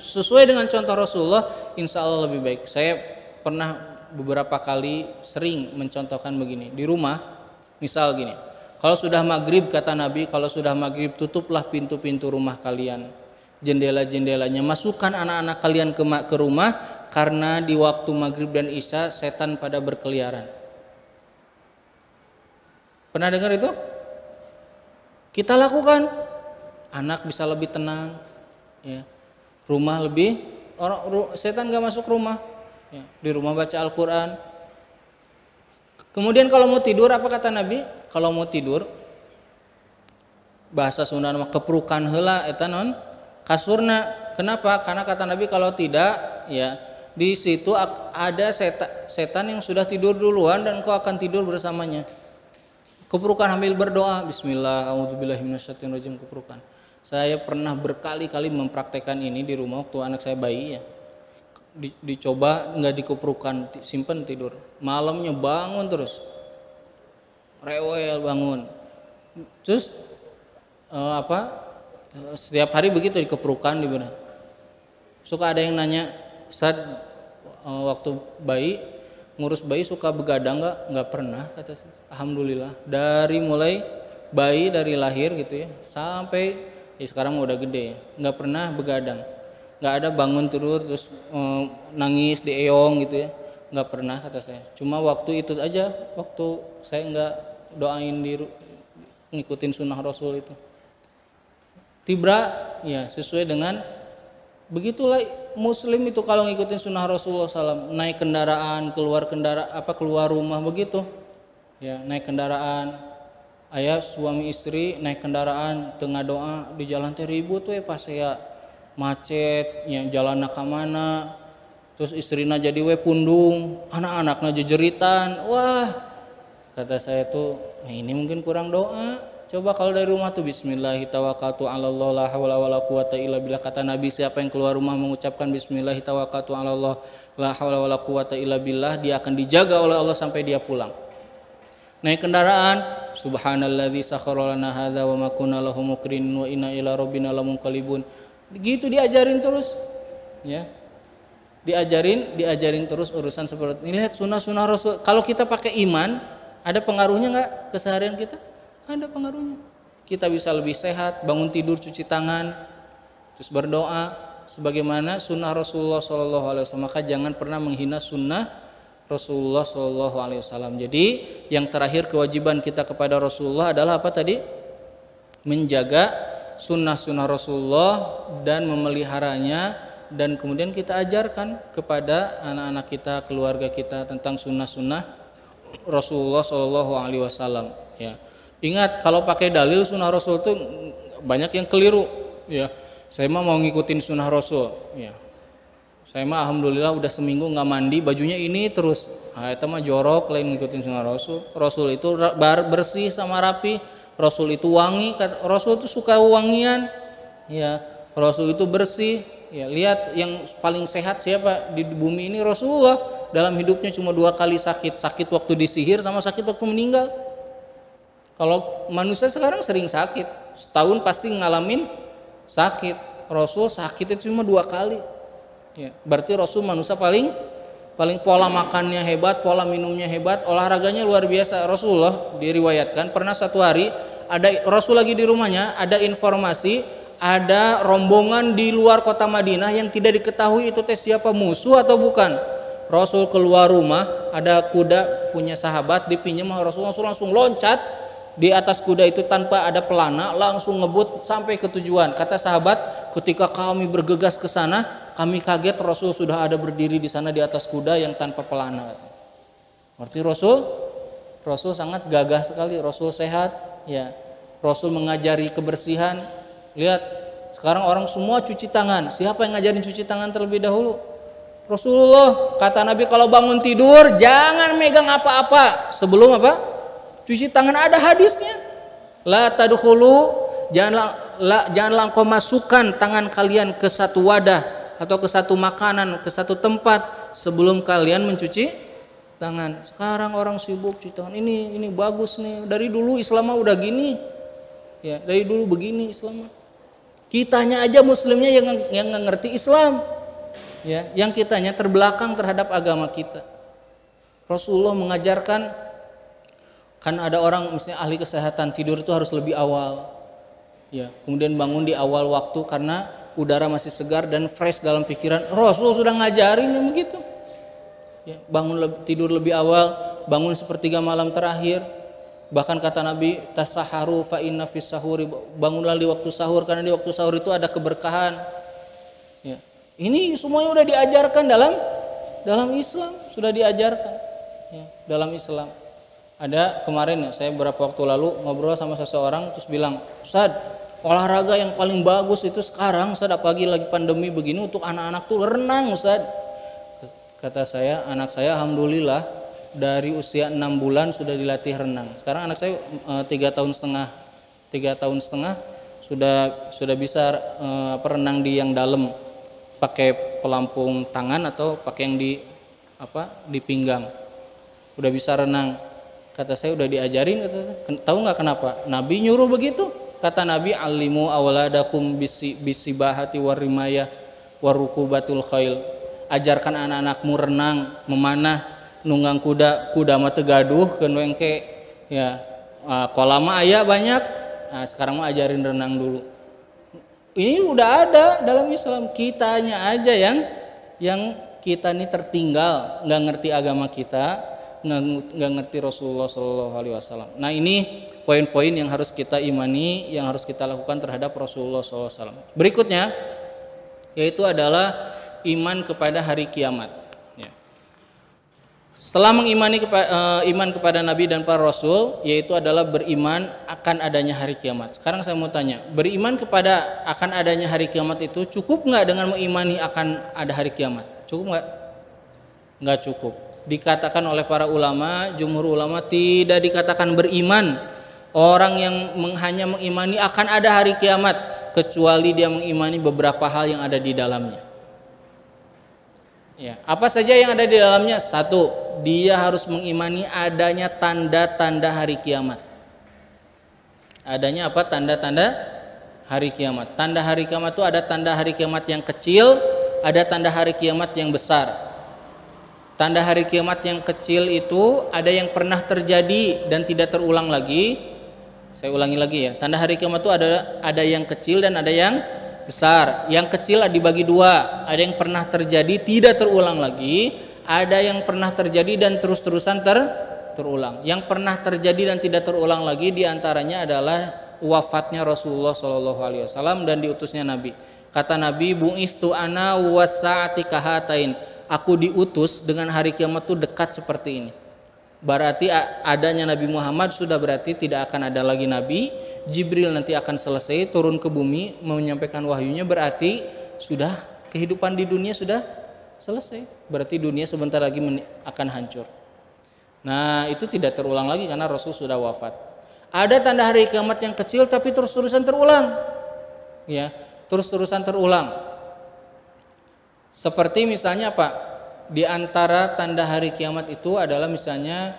sesuai dengan contoh Rasulullah, insya Allah lebih baik. Saya pernah beberapa kali sering mencontohkan begini di rumah, misal gini, kalau sudah maghrib kata Nabi, kalau sudah maghrib tutuplah pintu-pintu rumah kalian, jendela-jendelanya, masukkan anak-anak kalian ke rumah, karena di waktu maghrib dan isya setan pada berkeliaran. Pernah dengar itu? Kita lakukan, anak bisa lebih tenang ya, rumah lebih, setan gak masuk rumah ya, di rumah baca Al-Quran. Kemudian kalau mau tidur apa kata Nabi? Kalau mau tidur bahasa Sunda mah keprukan heula eta non kasurna. Kenapa? Karena kata Nabi kalau tidak ya di situ ada setan yang sudah tidur duluan dan kau akan tidur bersamanya. Keprukan sambil berdoa, bismillah, a'udzubillahi minasyaitonirrajim, keprukan. Saya pernah berkali-kali mempraktekkan ini di rumah waktu anak saya bayi ya. Dicoba nggak dikeprukan, simpen tidur, malamnya bangun terus rewel bangun, terus setiap hari begitu dikeprukan di benar. Suka ada yang nanya, saat waktu bayi ngurus bayi suka begadang nggak pernah, kata saya. Alhamdulillah dari mulai bayi dari lahir gitu ya sampai sekarang udah gede ya, nggak pernah begadang. Nggak ada bangun terus nangis di eong gitu ya, nggak pernah kata saya. Cuma waktu itu aja, waktu saya nggak doain ngikutin sunnah Rasul itu. Tibra ya sesuai dengan begitulah Muslim itu kalau ngikutin sunnah Rasulullah SAW, naik kendaraan, keluar rumah begitu ya, naik kendaraan, ayah suami istri naik kendaraan tengah doa di jalan ribut tuh ya, pas saya macet ya, jalan ke mana, terus istrina jadi pundung, anak-anaknya jejeritan, wah Kata saya tuh, ini mungkin kurang doa. Coba kalau dari rumah tuh bismillah tawakkaltu 'alallah la haula wala quwata illa billah. Kata Nabi, siapa yang keluar rumah mengucapkan bismillah tawakkaltu 'alallah la haula wala quwata illa billah, dia akan dijaga oleh Allah sampai dia pulang. Naik kendaraan, subhanalladzi sakhkhara lana hadza wa ma kunna lahu muqrinin wa inna ila rabbina lamunqalibun. Gitu diajarin terus. Ya. Diajarin terus urusan seperti ini. Lihat sunnah-sunnah Rasul. Kalau kita pakai iman, ada pengaruhnya enggak keseharian kita? Ada pengaruhnya. Kita bisa lebih sehat, bangun tidur, cuci tangan, terus berdoa sebagaimana sunnah Rasulullah SAW. Maka jangan pernah menghina sunnah Rasulullah SAW. Jadi yang terakhir kewajiban kita kepada Rasulullah adalah apa tadi? Menjaga sunnah-sunnah Rasulullah dan memeliharanya, dan kemudian kita ajarkan kepada anak-anak kita, keluarga kita tentang sunnah-sunnah Rasulullah SAW. Ya. Ingat, kalau pakai dalil sunnah Rasul itu banyak yang keliru. Ya. Saya mah mau ngikutin sunnah Rasul. Ya. Saya mah alhamdulillah udah seminggu nggak mandi, bajunya ini terus. Nah, itu mah jorok lain ngikutin sunnah Rasul. Rasul itu bersih sama rapi. Rasul itu wangi. Rasul itu suka wangian. Ya. Rasul itu bersih. Ya, lihat yang paling sehat siapa di bumi ini? Rasulullah. Dalam hidupnya cuma 2 kali sakit waktu disihir sama sakit waktu meninggal. Kalau manusia sekarang sering sakit, setahun pasti ngalamin sakit. Rasul sakitnya cuma 2 kali. Ya, berarti Rasul manusia paling pola makannya hebat, pola minumnya hebat, olahraganya luar biasa. Rasulullah diriwayatkan pernah satu hari ada Rasul lagi di rumahnya, ada informasi ada rombongan di luar kota Madinah yang tidak diketahui itu siapa, musuh atau bukan. Rasul keluar rumah, ada kuda punya sahabat dipinjam Rasul, langsung loncat di atas kuda itu tanpa ada pelana, langsung ngebut sampai ke tujuan. Kata sahabat, ketika kami bergegas ke sana, kami kaget Rasul sudah ada berdiri di sana di atas kuda yang tanpa pelana. Berarti Rasul sangat gagah sekali, Rasul sehat, ya. Rasul mengajari kebersihan. Lihat, sekarang orang semua cuci tangan. Siapa yang ngajarin cuci tangan terlebih dahulu? Rasulullah. Kata Nabi, kalau bangun tidur jangan megang apa-apa sebelum apa? Cuci tangan. Ada hadisnya. La tadkhulu, janganlah engkau masukkan tangan kalian ke satu wadah atau ke satu makanan, ke satu tempat sebelum kalian mencuci tangan. Sekarang orang sibuk cuci tangan. Ini bagus nih. Dari dulu Islam udah gini. Ya, dari dulu begini Islam. Kitanya aja muslimnya yang nggak ngerti Islam, ya, yang kitanya terbelakang terhadap agama kita. Rasulullah mengajarkan, kan ada orang misalnya ahli kesehatan tidur itu harus lebih awal, ya, kemudian bangun di awal waktu karena udara masih segar dan fresh dalam pikiran. Rasul sudah ngajarin yang begitu, ya, tidur lebih awal, bangun sepertiga malam terakhir. Bahkan kata Nabi, tasaharu fa inna fis sahuri, bangunlah di waktu sahur karena di waktu sahur itu ada keberkahan. Ya. Ini semuanya sudah diajarkan dalam Islam, sudah diajarkan. Ya, dalam Islam. Ada kemarin ya, saya beberapa waktu lalu ngobrol sama seseorang terus bilang, "Ustaz, olahraga yang paling bagus itu sekarang, Ustaz, apalagi lagi pandemi begini untuk anak-anak tuh renang, Ustaz." Kata saya, anak saya alhamdulillah dari usia 6 bulan sudah dilatih renang. Sekarang anak saya 3 tahun setengah sudah bisa renang di yang dalam pakai pelampung tangan atau pakai yang di pinggang. Udah bisa renang. Kata saya udah diajarin. Tahu nggak kenapa? Nabi nyuruh begitu. Kata Nabi, alimu awladakum bisibahati warimaya warukubatul khail. Ajarkan anak-anakmu renang, memanah, nunggang kuda mah tegaduh keun wengke, ya, kolam mah aya banyak. Nah, sekarang mah ajarin renang dulu. Ini udah ada dalam Islam. Kitanya aja yang kita ini tertinggal, nggak ngerti agama kita, nggak ngerti Rasulullah SAW. Nah, ini poin-poin yang harus kita imani, yang harus kita lakukan terhadap Rasulullah SAW. Berikutnya yaitu adalah iman kepada hari kiamat. Setelah mengimani iman kepada Nabi dan para Rasul, yaitu adalah beriman akan adanya hari kiamat. Sekarang saya mau tanya, beriman kepada akan adanya hari kiamat itu cukup nggak dengan mengimani akan ada hari kiamat? Cukup nggak? Nggak cukup. dikatakan oleh para ulama, jumhur ulama tidak dikatakan beriman orang yang hanya mengimani akan ada hari kiamat kecuali dia mengimani beberapa hal yang ada di dalamnya. Ya, apa saja yang ada di dalamnya? Satu, dia harus mengimani adanya tanda-tanda hari kiamat. Adanya apa? Tanda-tanda hari kiamat. Tanda hari kiamat itu ada tanda hari kiamat yang kecil, ada tanda hari kiamat yang besar. Tanda hari kiamat yang kecil itu ada yang pernah terjadi dan tidak terulang lagi. Saya ulangi lagi ya. Tanda hari kiamat itu ada yang kecil dan ada yang besar. Yang kecil dibagi dua. Ada yang pernah terjadi tidak terulang lagi, ada yang pernah terjadi dan terus-terusan terulang. Yang pernah terjadi dan tidak terulang lagi diantaranya adalah wafatnya Rasulullah SAW dan diutusnya Nabi. Kata Nabi, bu'itsu ana wasa'ati kahatain. Aku diutus dengan hari kiamat itu dekat seperti ini. Berarti adanya Nabi Muhammad sudah berarti tidak akan ada lagi Nabi. Jibril nanti akan selesai turun ke bumi menyampaikan wahyunya, berarti sudah kehidupan di dunia sudah selesai. Berarti dunia sebentar lagi akan hancur. Nah, itu tidak terulang lagi karena Rasul sudah wafat. Ada tanda hari kiamat yang kecil tapi terus-terusan terulang. Ya, terus-terusan terulang. Seperti misalnya apa? Di antara tanda hari kiamat itu adalah misalnya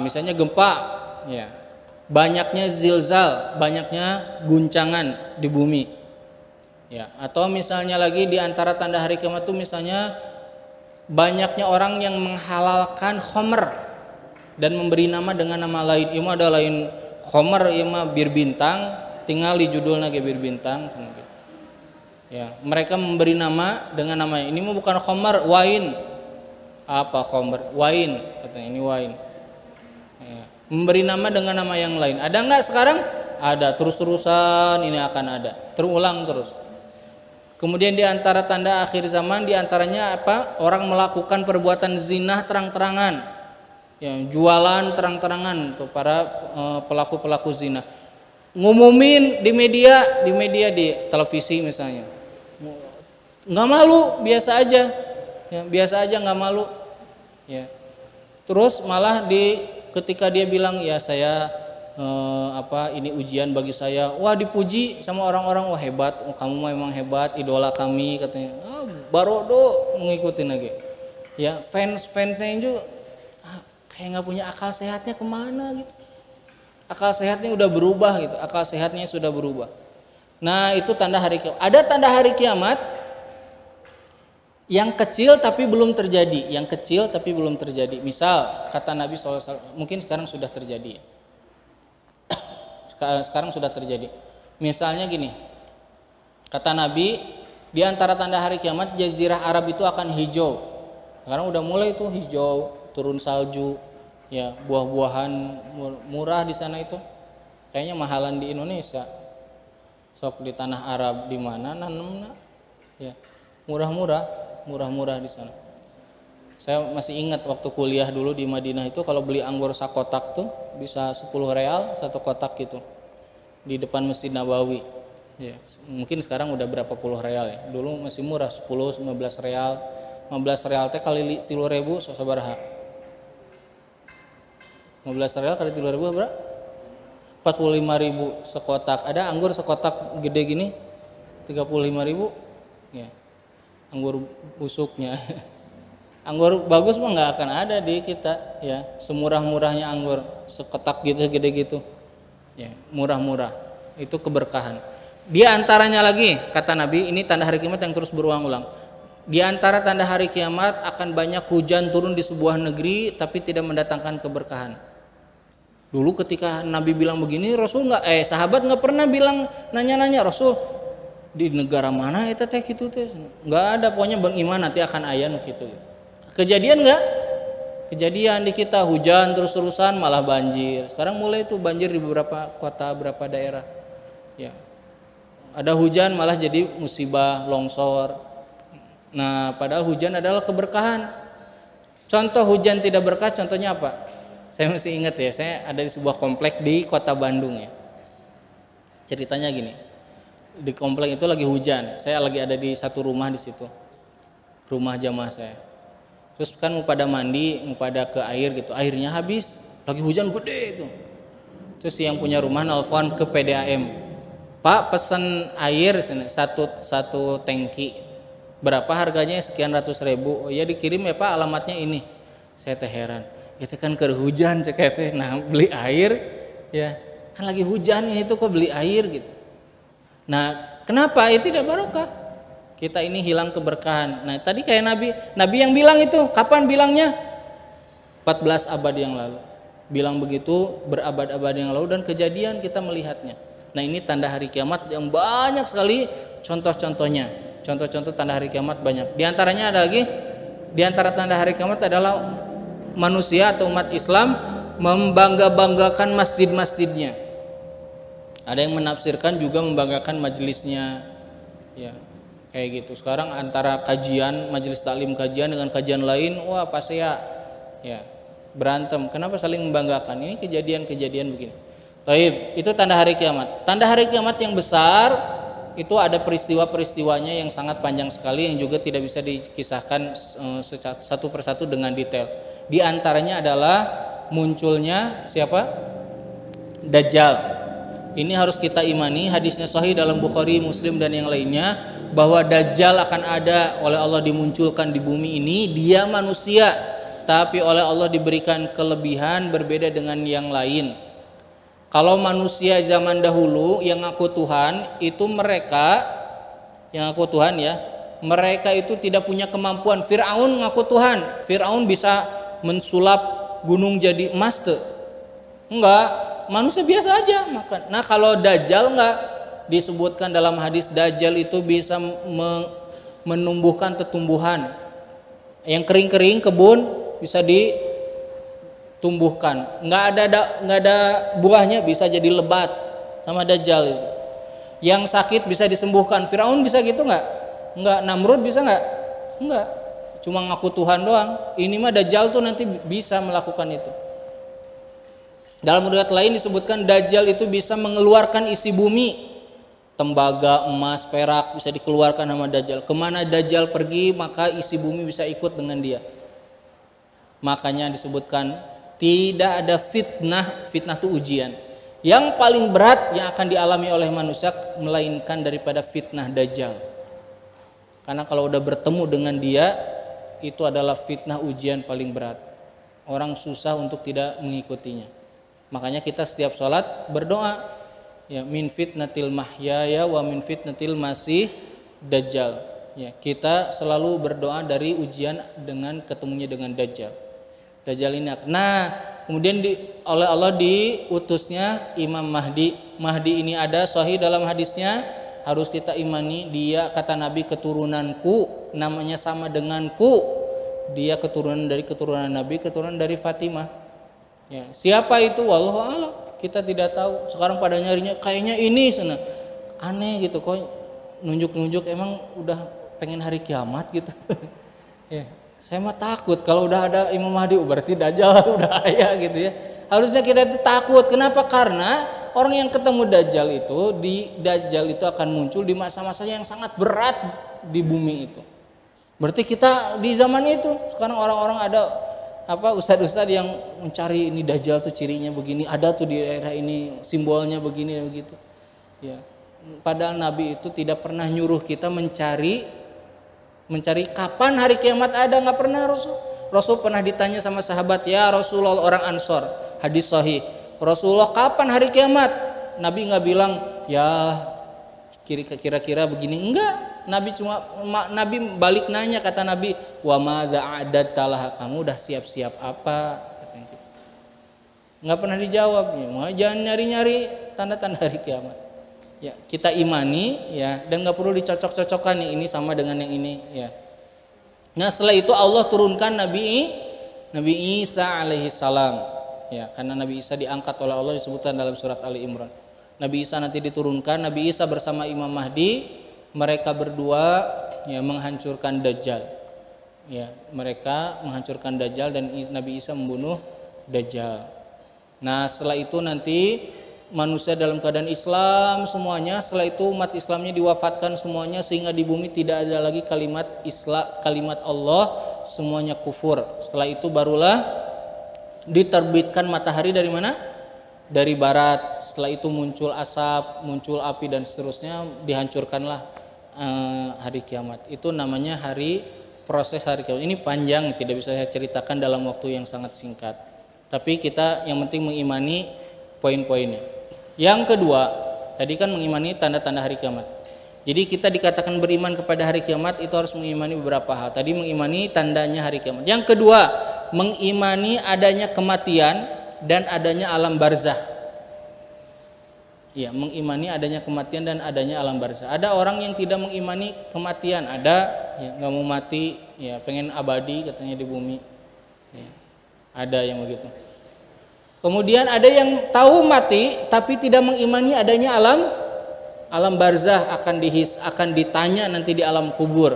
misalnya gempa, ya. Banyaknya zilzal, banyaknya guncangan di bumi. Ya, atau misalnya lagi di antara tanda hari kiamat itu misalnya banyaknya orang yang menghalalkan khamr dan memberi nama dengan nama lain. Ima ada lain khamr, ima bir bintang, tinggal di judulnya ge bir bintang. Ya, mereka memberi nama dengan namanya. Ini mah bukan khamr, wain. Apa khamr? Wain, katanya ini wain. Ya, memberi nama dengan nama yang lain. Ada enggak sekarang? Ada, terus-terusan ini akan ada. Terulang terus. Kemudian di antara tanda akhir zaman di antaranya apa? Orang melakukan perbuatan zina terang-terangan. Ya, jualan terang-terangan tuh para pelaku-pelaku zina. Ngumumin di media di televisi misalnya. Nggak malu, biasa aja. Ya, biasa aja nggak malu. Ya. Terus malah ketika dia bilang ya saya ini ujian bagi saya, wah dipuji sama orang-orang, wah hebat, kamu memang hebat, idola kami katanya. Barodo mengikuti lagi. Ya fansnya itu kayak nggak punya akal sehatnya kemana gitu. Akal sehatnya udah berubah gitu, akal sehatnya sudah berubah. Nah itu tanda hari kiamat. Ada tanda hari kiamat yang kecil tapi belum terjadi, Misal kata Nabi SAW, mungkin sekarang sudah terjadi. Sekarang sudah terjadi. Misalnya gini, kata Nabi, di antara tanda hari kiamat jazirah Arab itu akan hijau. Sekarang udah mulai tuh hijau, turun salju, ya buah-buahan murah di sana itu. Kayaknya mahalan di Indonesia. Sok di tanah Arab di mana nanemna, ya murah-murah di sana. Saya masih ingat waktu kuliah dulu di Madinah itu kalau beli anggur sakotak tuh bisa 10 real satu kotak gitu di depan Masjid Nabawi. Ya, mungkin sekarang udah berapa puluh real ya. Dulu masih murah 10 15 real. 15 real teh kali 3.000 sabaraha? 15 real kali 3.000 berapa? 45.000 sekotak. Ada anggur sekotak gede gini 35.000 ya. Anggur busuknya. Anggur bagus mah nggak akan ada di kita ya. Semurah-murahnya anggur sekotak gitu segede gitu. Ya, murah-murah. Itu keberkahan. Di antaranya lagi kata Nabi, ini tanda hari kiamat yang terus berulang-ulang. Di antara tanda hari kiamat akan banyak hujan turun di sebuah negeri tapi tidak mendatangkan keberkahan. Dulu ketika Nabi bilang begini, sahabat nggak pernah bilang nanya-nanya Rasul di negara mana itu teh gitu teh. Nggak ada, pokoknya beriman nanti akan aya gitu. Kejadian nggak? Kejadian di kita hujan terus-terusan malah banjir. Sekarang mulai tuh banjir di beberapa kota, beberapa daerah. Ya. Ada hujan malah jadi musibah, longsor. Nah, padahal hujan adalah keberkahan. Contoh hujan tidak berkah, contohnya apa? Saya masih ingat ya, saya ada di sebuah komplek di kota Bandung ya. Ceritanya gini, Di komplek itu lagi hujan. Saya lagi ada di satu rumah di situ. Rumah jamaah saya. Terus kan mau pada mandi, mau pada ke air gitu. Airnya habis. Lagi hujan gede itu. Terus yang punya rumah nelfon ke PDAM. Pak, pesen air satu tangki. Berapa harganya? Sekian ratus ribu. Oh ya dikirim ya Pak, alamatnya ini. Saya teh heran. Itu kan keur hujan cek teh. Nah, beli air ya. Kan lagi hujan ini tuh kok beli air gitu. Nah, kenapa? Itu tidak barokah. Kita ini hilang keberkahan. Nah, tadi kayak Nabi yang bilang itu, kapan bilangnya? 14 abad yang lalu. Bilang begitu berabad-abad yang lalu dan kejadian kita melihatnya. Nah, ini tanda hari kiamat yang banyak sekali contoh-contohnya. Contoh-contoh tanda hari kiamat banyak. Di antaranya ada lagi, di antara tanda hari kiamat adalah manusia atau umat Islam membangga-banggakan masjid-masjidnya. Ada yang menafsirkan juga membanggakan majelisnya. Ya, kayak gitu. Sekarang antara kajian, majelis taklim kajian dengan kajian lain, wah pasti ya berantem. Kenapa saling membanggakan? Ini kejadian-kejadian begini. Taib, itu tanda hari kiamat. Tanda hari kiamat yang besar itu ada peristiwa-peristiwanya yang sangat panjang sekali yang juga tidak bisa dikisahkan satu persatu dengan detail. Di antaranya adalah munculnya siapa? Dajjal. Ini harus kita imani, hadisnya sahih dalam Bukhari, Muslim dan yang lainnya, bahwa Dajjal akan ada oleh Allah dimunculkan di bumi ini. Dia manusia, tapi oleh Allah diberikan kelebihan berbeda dengan yang lain. Kalau manusia zaman dahulu yang ngaku Tuhan, itu mereka yang ngaku Tuhan ya, mereka itu tidak punya kemampuan. Fir'aun ngaku Tuhan, Fir'aun bisa mensulap gunung jadi emas tuh. Enggak, manusia biasa aja makan. Nah, kalau Dajjal enggak, disebutkan dalam hadis Dajjal itu bisa menumbuhkan tumbuhan yang kering-kering kebun bisa ditumbuhkan. Enggak ada buahnya bisa jadi lebat sama Dajjal itu. Yang sakit bisa disembuhkan. Firaun bisa gitu enggak? Enggak. Namrud bisa enggak? Enggak. Cuma ngaku Tuhan doang. Ini mah Dajjal tuh nanti bisa melakukan itu. Dalam riwayat lain disebutkan Dajjal itu bisa mengeluarkan isi bumi. Tembaga, emas, perak bisa dikeluarkan sama Dajjal. Kemana Dajjal pergi maka isi bumi bisa ikut dengan dia. Makanya disebutkan tidak ada fitnah itu ujian. Yang paling berat yang akan dialami oleh manusia melainkan daripada fitnah Dajjal. Karena kalau udah bertemu dengan dia itu adalah fitnah ujian paling berat. Orang susah untuk tidak mengikutinya. Makanya kita setiap sholat berdoa ya min fitnatil mahyaya wa min fitnatil masih dajjal. Ya, kita selalu berdoa dari ujian dengan ketemunya dengan Dajjal. Dajjal ini. Nah, kemudian oleh Allah diutusnya Imam Mahdi. Mahdi ini ada sahih dalam hadisnya, harus kita imani. Dia kata Nabi keturunanku, namanya sama denganku. Dia keturunan dari keturunan Nabi, keturunan dari Fatimah. Ya, siapa itu? Wallahu a'lam. Kita tidak tahu. Sekarang pada nyarinya kayaknya ini sana. Aneh gitu kok nunjuk-nunjuk emang udah pengen hari kiamat gitu. Ya, saya mah takut kalau udah ada Imam Mahdi berarti Dajjal udah ada gitu ya. Harusnya kita itu takut. Kenapa? Karena orang yang ketemu Dajjal itu akan muncul di masa-masa yang sangat berat di bumi itu. Berarti kita di zaman itu sekarang orang-orang ada ustadz-ustadz yang mencari ini Dajjal tuh cirinya begini, ada tuh di daerah ini simbolnya begini begitu. Ya. Padahal Nabi itu tidak pernah nyuruh kita mencari kapan hari kiamat ada, nggak pernah Rasul. Rasul pernah ditanya sama sahabat, ya Rasulullah, orang Ansor, hadis sahih. Rasulullah kapan hari kiamat? Nabi nggak bilang ya kira-kira begini, enggak. Nabi balik nanya, kata Nabi, wa madza a'dadtalah, kamu udah siap-siap apa? Katanya gitu. Nggak pernah dijawab. Ya, jangan nyari-nyari tanda-tanda hari kiamat. Ya, kita imani ya, dan nggak perlu dicocok-cocokkan nih ini sama dengan yang ini ya. Nah, setelah itu Allah turunkan Nabi Isa alaihi salam. Ya, karena Nabi Isa diangkat oleh Allah disebutkan dalam surat Ali Imran. Nabi Isa nanti diturunkan, Nabi Isa bersama Imam Mahdi. Mereka berdua ya menghancurkan Dajjal. Ya, mereka menghancurkan Dajjal dan Nabi Isa membunuh Dajjal. Nah, setelah itu nanti manusia dalam keadaan Islam semuanya. Setelah itu umat Islamnya diwafatkan semuanya, sehingga di bumi tidak ada lagi kalimat Islam, kalimat Allah, semuanya kufur. Setelah itu barulah diterbitkan matahari dari mana? Dari barat. Setelah itu muncul asap, muncul api dan seterusnya, dihancurkanlah hari kiamat. Itu namanya proses hari kiamat. Ini panjang, tidak bisa saya ceritakan dalam waktu yang sangat singkat. Tapi kita yang penting mengimani poin-poinnya. Yang kedua, tadi kan mengimani tanda-tanda hari kiamat. Jadi kita dikatakan beriman kepada hari kiamat itu harus mengimani beberapa hal. Tadi mengimani tandanya hari kiamat. Yang kedua, mengimani adanya kematian dan adanya alam barzakh. Ya, mengimani adanya kematian dan adanya alam barzakh. Ada orang yang tidak mengimani kematian, ada ya nggak mau mati, ya pengen abadi katanya di bumi. Ya, ada yang begitu. Kemudian ada yang tahu mati tapi tidak mengimani adanya alam barzakh, akan ditanya nanti di alam kubur.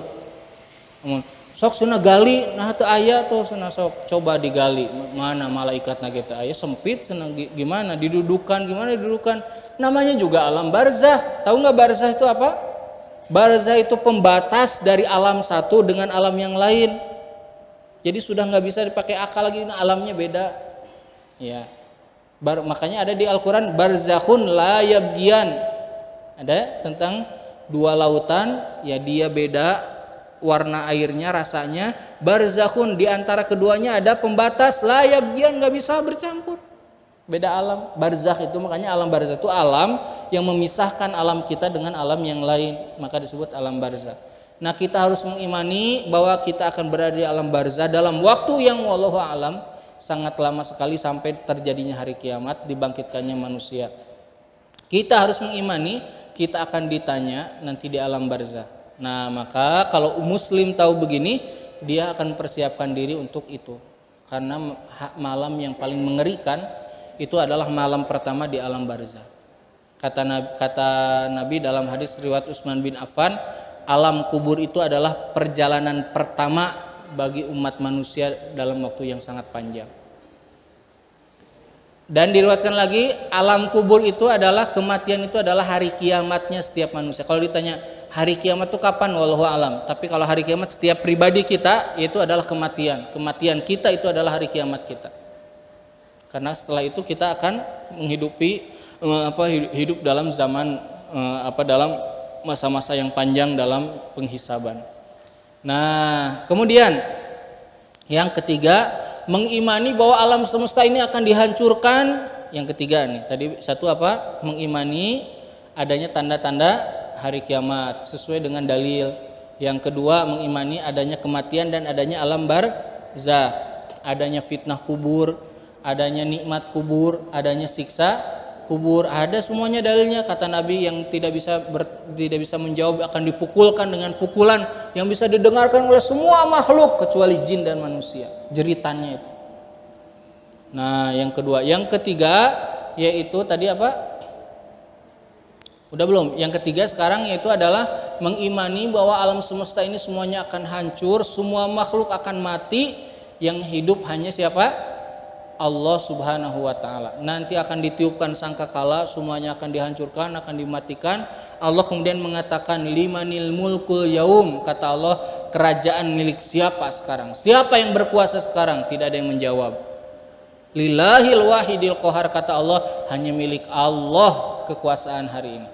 Sok suna gali, nah teu aya tuh suna sok coba digali. Mana malaikatna kita aya sempit suna gimana didudukan, namanya juga alam barzakh. Tahu nggak barzakh itu apa? Barzakh itu pembatas dari alam satu dengan alam yang lain. Jadi sudah nggak bisa dipakai akal lagi, alamnya beda. Ya, makanya ada di Al-Quran barzakhun la yabghiyan. Ada tentang dua lautan, ya dia beda warna airnya, rasanya. Barzakhun, di antara keduanya ada pembatas la yabghiyan, nggak bisa bercampur. Beda alam. Barzakh itu, makanya alam barzakh itu alam yang memisahkan alam kita dengan alam yang lain, maka disebut alam barzakh. Nah, kita harus mengimani bahwa kita akan berada di alam barzakh dalam waktu yang wallahu alam sangat lama sekali, sampai terjadinya hari kiamat, dibangkitkannya manusia. Kita harus mengimani kita akan ditanya nanti di alam barzakh. Nah, maka kalau muslim tahu begini, dia akan persiapkan diri untuk itu. Karena malam yang paling mengerikan itu adalah malam pertama di alam barzakh. Kata Nabi dalam hadis riwayat Utsman bin Affan, alam kubur itu adalah perjalanan pertama bagi umat manusia dalam waktu yang sangat panjang. Dan diriwayatkan lagi, alam kubur itu adalah, kematian itu adalah hari kiamatnya setiap manusia. Kalau ditanya hari kiamat itu kapan, wallahu alam. Tapi kalau hari kiamat setiap pribadi kita, itu adalah kematian. Kematian kita itu adalah hari kiamat kita. Karena setelah itu kita akan hidup dalam zaman dalam masa-masa yang panjang dalam penghisaban. Nah, kemudian yang ketiga, mengimani bahwa alam semesta ini akan dihancurkan. Yang ketiga nih, tadi satu apa? Mengimani adanya tanda-tanda hari kiamat sesuai dengan dalil. Yang kedua, mengimani adanya kematian dan adanya alam barzakh, adanya fitnah kubur, adanya nikmat kubur, adanya siksa kubur, ada semuanya dalilnya. Kata Nabi, yang tidak bisa menjawab akan dipukulkan dengan pukulan yang bisa didengarkan oleh semua makhluk kecuali jin dan manusia, jeritannya itu. Nah, yang kedua, yang ketiga yaitu tadi apa? Udah belum? Yang ketiga sekarang yaitu adalah mengimani bahwa alam semesta ini semuanya akan hancur, semua makhluk akan mati, yang hidup hanya siapa? Allah subhanahu wa ta'ala. Nanti akan ditiupkan sangkakala, semuanya akan dihancurkan, akan dimatikan. Allah kemudian mengatakan limanil mulkul yaum, kata Allah, kerajaan milik siapa sekarang? Siapa yang berkuasa sekarang? Tidak ada yang menjawab. Lillahil wahidil qahar, kata Allah, hanya milik Allah kekuasaan hari ini.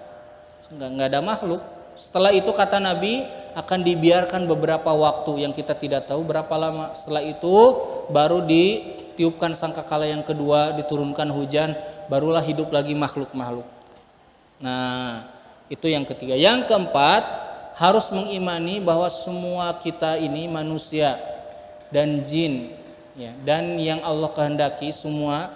Enggak ada makhluk. Setelah itu kata Nabi akan dibiarkan beberapa waktu yang kita tidak tahu berapa lama. Setelah itu baru ditiupkan sangkakala yang kedua, diturunkan hujan, barulah hidup lagi makhluk-makhluk. Nah, itu yang ketiga. Yang keempat, harus mengimani bahwa semua kita ini manusia dan jin, ya, dan yang Allah kehendaki semua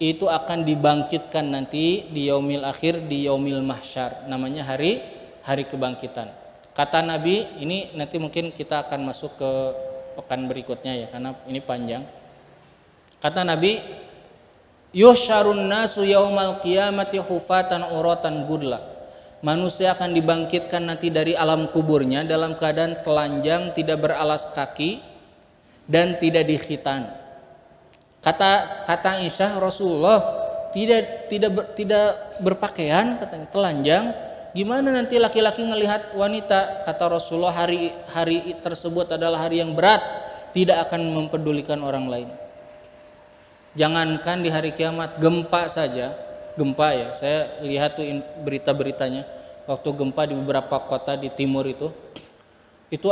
itu akan dibangkitkan nanti di yaumil akhir, di yaumil mahsyar, namanya hari kebangkitan. Kata Nabi, ini nanti mungkin kita akan masuk ke pekan berikutnya ya, karena ini panjang. Kata Nabi, yuhsyarun nasu yaumal qiyamati hufatan uratan gudla. Manusia akan dibangkitkan nanti dari alam kuburnya dalam keadaan telanjang, tidak beralas kaki dan tidak dikhitan. Kata Aisyah, Rasulullah, tidak berpakaian, katanya telanjang. Gimana nanti laki-laki ngelihat wanita? Kata Rasulullah, hari tersebut adalah hari yang berat, tidak akan mempedulikan orang lain. Jangankan di hari kiamat, gempa saja, gempa ya, saya lihat tuh berita-beritanya, waktu gempa di beberapa kota di timur itu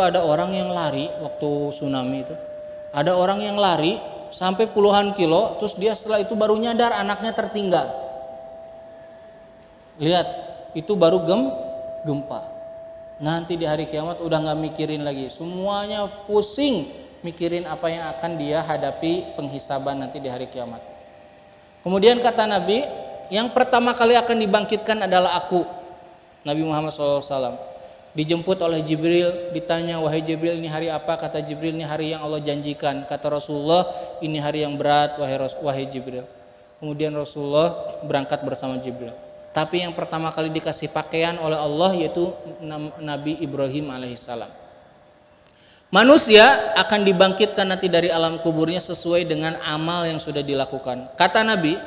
ada orang yang lari waktu tsunami itu, ada orang yang lari sampai puluhan kilo, terus dia setelah itu baru nyadar anaknya tertinggal. Lihat, itu baru gempa. Nanti di hari kiamat udah nggak mikirin lagi, semuanya pusing mikirin apa yang akan dia hadapi penghisaban nanti di hari kiamat. Kemudian kata Nabi, yang pertama kali akan dibangkitkan adalah aku, Nabi Muhammad SAW. Dijemput oleh Jibril, ditanya, wahai Jibril, ini hari apa? Kata Jibril, ini hari yang Allah janjikan. Kata Rasulullah, ini hari yang berat wahai Jibril. Kemudian Rasulullah berangkat bersama Jibril. Tapi yang pertama kali dikasih pakaian oleh Allah yaitu Nabi Ibrahim alaihissalam. Manusia akan dibangkitkan nanti dari alam kuburnya sesuai dengan amal yang sudah dilakukan. Kata Nabi,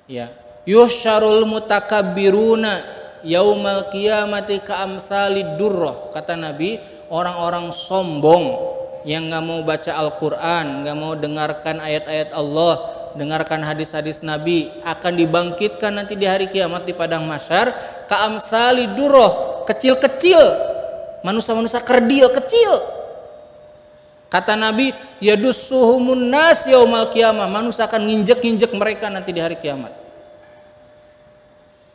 ya, yuhsyarul mutakabbiruna yaumal qiyamati ka'amsalid durrah. Kata Nabi, orang-orang sombong yang gak mau baca Al-Quran, gak mau dengarkan ayat-ayat Allah, dengarkan hadis-hadis Nabi, akan dibangkitkan nanti di hari kiamat di padang mahsyar ka'amsalid durrah, kecil-kecil, manusia-manusia kerdil kecil. Kata Nabi, yadussuhumun nas yaumal qiyamah, manusia akan nginjek-nginjek mereka nanti di hari kiamat.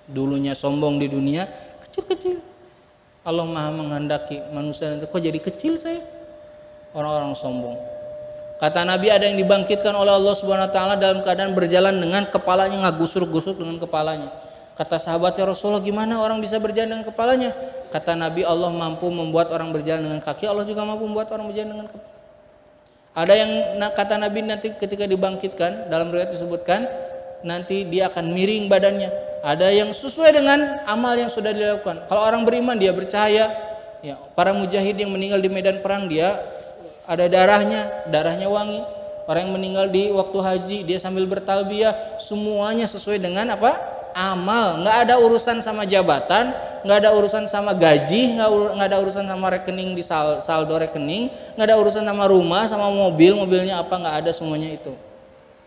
Dulunya sombong di dunia, kecil-kecil. Allah Maha menghendaki manusia nanti kok jadi kecil saya. Orang-orang sombong. Kata Nabi, ada yang dibangkitkan oleh Allah Subhanahu wa taala dalam keadaan berjalan dengan kepalanya ngagusur-gusur dengan kepalanya. Kata sahabatnya, Rasulullah, gimana orang bisa berjalan dengan kepalanya? Kata Nabi, Allah mampu membuat orang berjalan dengan kaki, Allah juga mampu membuat orang berjalan dengan kepala. Ada yang kata Nabi nanti ketika dibangkitkan, dalam riwayat disebutkan, nanti dia akan miring badannya. Ada yang sesuai dengan amal yang sudah dilakukan. Kalau orang beriman dia bercahaya, ya, para mujahid yang meninggal di medan perang dia ada darahnya wangi. Orang yang meninggal di waktu haji dia sambil bertalbiyah, semuanya sesuai dengan apa? Amal. Nggak ada urusan sama jabatan, nggak ada urusan sama gaji, nggak ada urusan sama rekening di saldo rekening, nggak ada urusan sama rumah, sama mobilnya apa, nggak ada semuanya itu.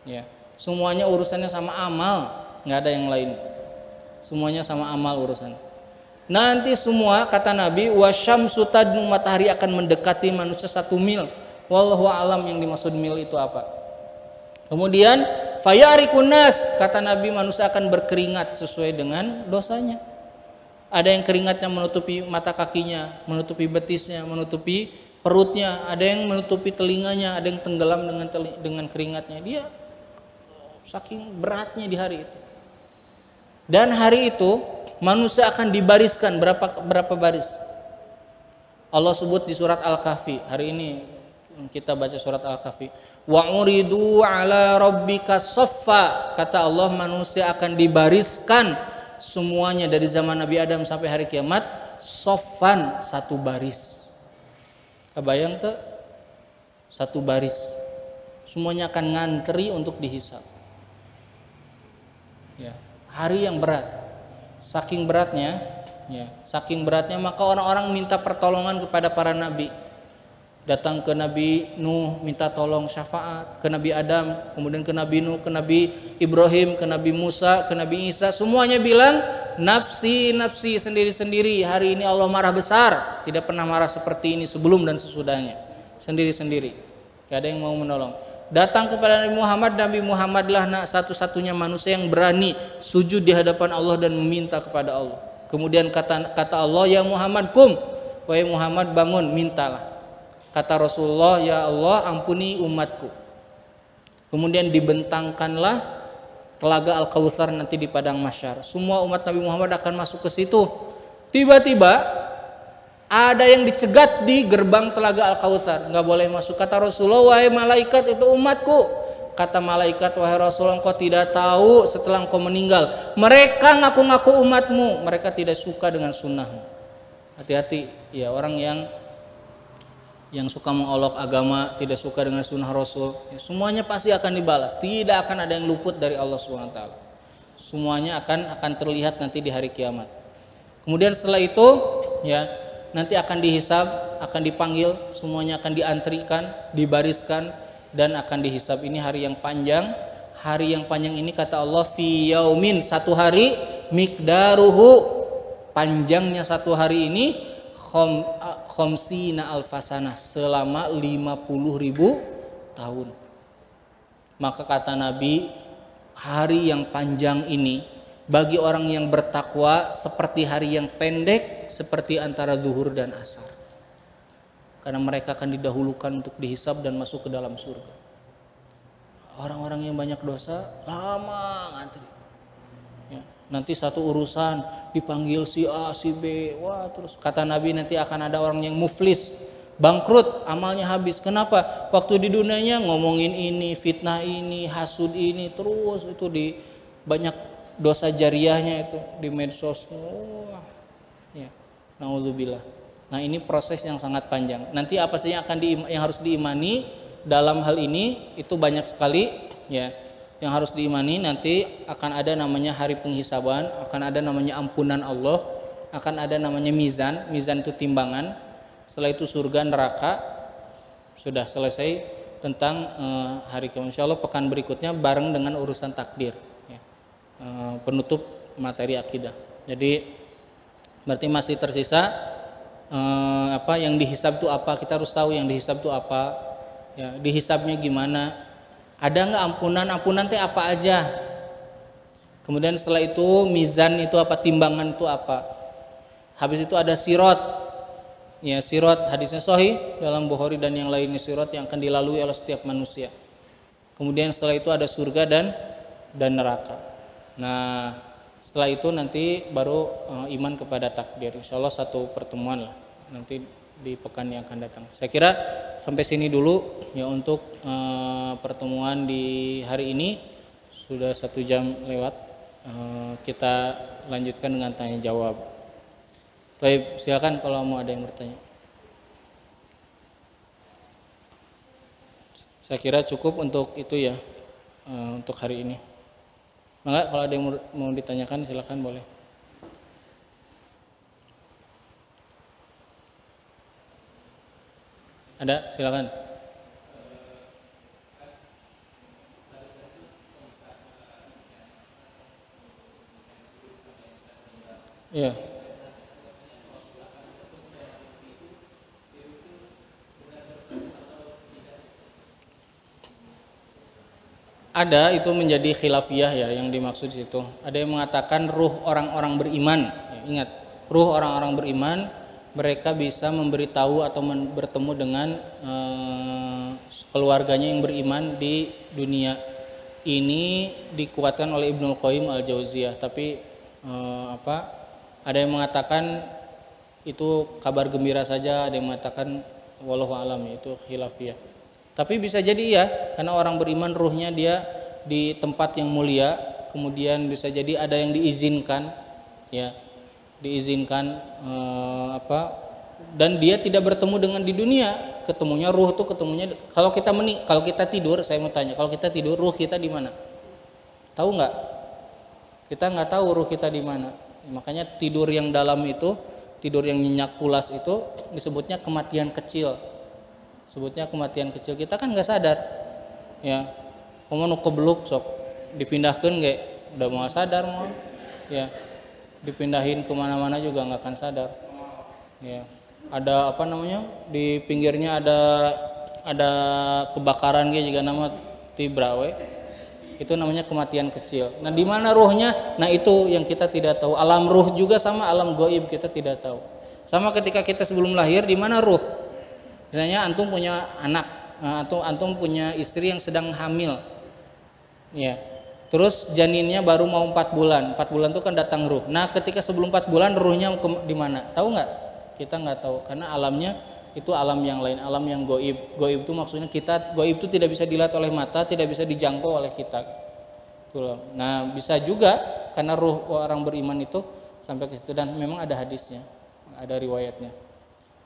Ya. Semuanya urusannya sama amal, nggak ada yang lain. Semuanya sama amal urusan. Nanti semua kata Nabi, wasyamsu tadnu, matahari akan mendekati manusia 1 mil. Wallahu alam yang dimaksud mil itu apa. Kemudian fayarikun nas, kata Nabi, manusia akan berkeringat sesuai dengan dosanya. Ada yang keringatnya menutupi mata kakinya, menutupi betisnya, menutupi perutnya, ada yang menutupi telinganya, ada yang tenggelam dengan keringatnya. Dia saking beratnya di hari itu. Dan hari itu manusia akan dibariskan berapa baris. Allah sebut di surat Al-Kahfi. Hari ini kita baca surat Al-Kahfi. Wa uridu ala rabbika saffa. Kata Allah, manusia akan dibariskan semuanya dari zaman Nabi Adam sampai hari kiamat, saffan, 1 baris. Kebayang tuh? 1 baris. Semuanya akan ngantri untuk dihisab. Ya, hari yang berat, saking beratnya maka orang-orang minta pertolongan kepada para nabi. Datang ke Nabi Nuh minta tolong syafaat, ke Nabi Adam, kemudian ke Nabi Nuh, ke Nabi Ibrahim, ke Nabi Musa, ke Nabi Isa, semuanya bilang nafsi nafsi, sendiri-sendiri. Hari ini Allah marah besar, tidak pernah marah seperti ini sebelum dan sesudahnya. Sendiri-sendiri, gak ada yang mau menolong. Datang kepada Nabi Muhammadlah satu-satunya manusia yang berani sujud di hadapan Allah dan meminta kepada Allah. Kemudian kata Allah, ya Muhammad kum, wahai Muhammad bangun, mintalah. Kata Rasulullah, ya Allah ampuni umatku. Kemudian dibentangkanlah telaga Al-Kautsar nanti di padang mahsyar. Semua umat Nabi Muhammad akan masuk ke situ. Tiba-tiba ada yang dicegat di gerbang telaga Al-Kautsar, nggak boleh masuk. Kata Rasulullah, wahai malaikat, itu umatku. Kata malaikat, wahai Rasulullah, engkau tidak tahu setelah engkau meninggal mereka ngaku-ngaku umatmu, mereka tidak suka dengan sunnahmu. Hati-hati ya, orang yang suka mengolok agama, tidak suka dengan sunnah Rasul, ya, semuanya pasti akan dibalas. Tidak akan ada yang luput dari Allah SWT. Semuanya akan terlihat nanti di hari kiamat. Kemudian setelah itu ya nanti akan dihisab, akan dipanggil, semuanya akan diantrikan, dibariskan dan akan dihisab. Ini hari yang panjang. Hari yang panjang ini kata Allah fi yaumin, satu hari, miqdaruhu, panjangnya satu hari ini khamsina alfasanah, selama 50.000 tahun. Maka kata Nabi, hari yang panjang ini bagi orang yang bertakwa seperti hari yang pendek, seperti antara zuhur dan asar. Karena mereka akan didahulukan untuk dihisab dan masuk ke dalam surga. Orang-orang yang banyak dosa lama ngantri. Ya, nanti satu urusan dipanggil si A, si B, wah terus kata Nabi nanti akan ada orang yang muflis, bangkrut, amalnya habis. Kenapa? Waktu di dunianya ngomongin ini, fitnah ini, hasud ini, terus itu di banyak dosa jariahnya itu di medsos. Wah, ya, naudzubillah. Nah ini proses yang sangat panjang. Nanti apa sih yang harus diimani dalam hal ini itu banyak sekali ya. Yang harus diimani nanti akan ada namanya hari penghisaban, akan ada namanya ampunan Allah, akan ada namanya mizan. Mizan itu timbangan. Setelah itu surga neraka. Sudah selesai tentang hari kiamat. Insyaallah pekan berikutnya bareng dengan urusan takdir ya. Penutup materi akidah. Jadi berarti masih tersisa apa yang dihisab itu apa. Kita harus tahu yang dihisab itu apa ya, dihisabnya gimana, ada nggak ampunan teh apa aja. Kemudian setelah itu mizan itu apa, timbangan itu apa. Habis itu ada sirat ya, sirat hadisnya sahih dalam Bukhari dan yang lainnya, sirat yang akan dilalui oleh setiap manusia. Kemudian setelah itu ada surga dan neraka. Nah setelah itu nanti baru iman kepada takdir. Insyaallah satu pertemuan lah nanti di pekan yang akan datang. Saya kira sampai sini dulu ya untuk pertemuan di hari ini. Sudah 1 jam lewat. Kita lanjutkan dengan tanya jawab. Baik, silakan kalau mau ada yang bertanya. Saya kira cukup untuk itu ya, untuk hari ini. Maka kalau ada yang mau ditanyakan silakan boleh. Ada, silakan. Iya. Ada, itu menjadi khilafiyah ya yang dimaksud di situ. Ada yang mengatakan ruh orang-orang beriman. Ya, ingat, ruh orang-orang beriman mereka bisa memberitahu atau bertemu dengan keluarganya yang beriman di dunia. Ini dikuatkan oleh Ibnul Qayyim al-Jauziyah, tapi ada yang mengatakan itu kabar gembira saja, ada yang mengatakan wallahu alam, itu khilafiyah. Tapi bisa jadi ya, karena orang beriman ruhnya dia di tempat yang mulia, kemudian bisa jadi ada yang diizinkan ya, diizinkan dan dia tidak bertemu dengan di dunia, ketemunya ruh tuh ketemunya kalau kita tidur. Saya mau tanya, kalau kita tidur ruh kita di mana? Tahu nggak? Kita nggak tahu ruh kita di mana. Makanya tidur yang dalam itu, tidur yang nyenyak pulas itu disebutnya kematian kecil. Sebutnya kematian kecil. Kita kan nggak sadar ya, kamu kebluk sok dipindahkan nggak, udah mau sadar mau ya, dipindahin kemana-mana juga nggak akan sadar ya. Ada di pinggirnya ada kebakaran gitu juga nama tibrawe, itu namanya kematian kecil. Nah di mana ruhnya? Nah itu yang kita tidak tahu. Alam ruh juga sama alam gaib kita tidak tahu. Sama ketika kita sebelum lahir, di mana ruh? Misalnya antum punya anak atau antum punya istri yang sedang hamil ya, terus janinnya baru mau 4 bulan. 4 bulan itu kan datang ruh. Nah ketika sebelum 4 bulan ruhnya di mana? Tahu nggak? Kita nggak tahu, karena alamnya itu alam yang lain, alam yang gaib. Gaib itu maksudnya gaib itu tidak bisa dilihat oleh mata, tidak bisa dijangkau oleh kita. Nah bisa juga karena ruh orang beriman itu sampai ke situ, dan memang ada hadisnya, ada riwayatnya.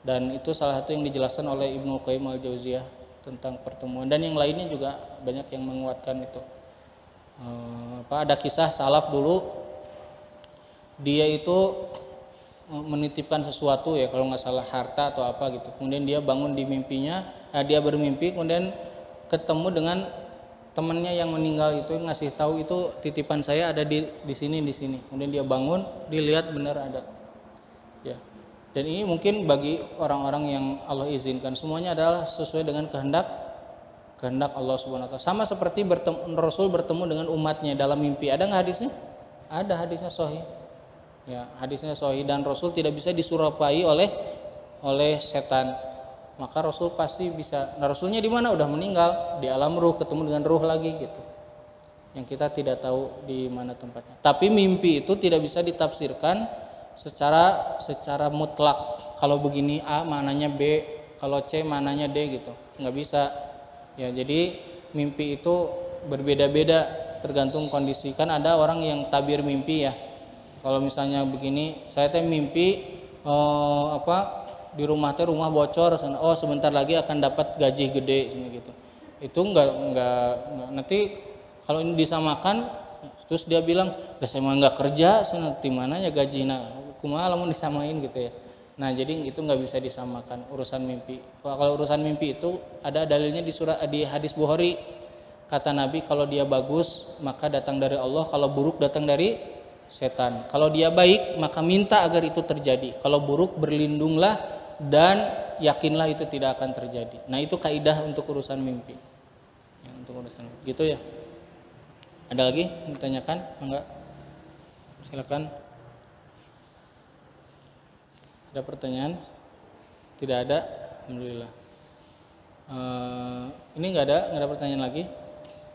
Dan itu salah satu yang dijelaskan oleh Ibnul Qayyim al-Jauziyah tentang pertemuan, dan yang lainnya juga banyak yang menguatkan itu ada kisah salaf dulu, dia itu menitipkan sesuatu ya, kalau nggak salah harta atau apa gitu. Kemudian dia bangun di mimpinya, dia bermimpi kemudian ketemu dengan temannya yang meninggal itu, ngasih tahu itu titipan saya ada di sini di sini. Kemudian dia bangun, dilihat benar ada. Ya. Dan ini mungkin bagi orang-orang yang Allah izinkan, semuanya adalah sesuai dengan kehendak Allah Subhanahu wa taala. Sama seperti Rasul bertemu dengan umatnya dalam mimpi. Ada nggak hadisnya? Ada hadisnya sahih. Ya, hadisnya sahih, dan Rasul tidak bisa disurapai oleh setan. Maka Rasul pasti bisa. Nah, Rasulnya di mana? Udah meninggal, di alam ruh, ketemu dengan ruh lagi gitu. Yang kita tidak tahu di mana tempatnya. Tapi mimpi itu tidak bisa ditafsirkan secara mutlak. Kalau begini A maknanya B, kalau C maknanya D gitu. Nggak bisa. Ya, jadi mimpi itu berbeda-beda tergantung kondisi. Kan ada orang yang tabir mimpi ya. Kalau misalnya begini, saya teh mimpi di rumah rumah bocor, oh sebentar lagi akan dapat gaji gede gitu. Itu enggak nanti kalau ini disamakan terus dia bilang, saya mah enggak kerja, nanti mana ya gajinya, kumaha lamun disamain gitu ya. Nah, jadi itu nggak bisa disamakan urusan mimpi. Kalau urusan mimpi itu ada dalilnya di hadis Bukhari. Kata Nabi, kalau dia bagus maka datang dari Allah, kalau buruk datang dari setan. Kalau dia baik maka minta agar itu terjadi. Kalau buruk berlindunglah dan yakinlah itu tidak akan terjadi. Nah, itu kaidah untuk urusan mimpi. Ya, untuk urusan gitu ya. Ada lagi ditanyakan? Enggak? Silakan. Ada pertanyaan? Tidak ada, alhamdulillah. Ini nggak ada pertanyaan lagi.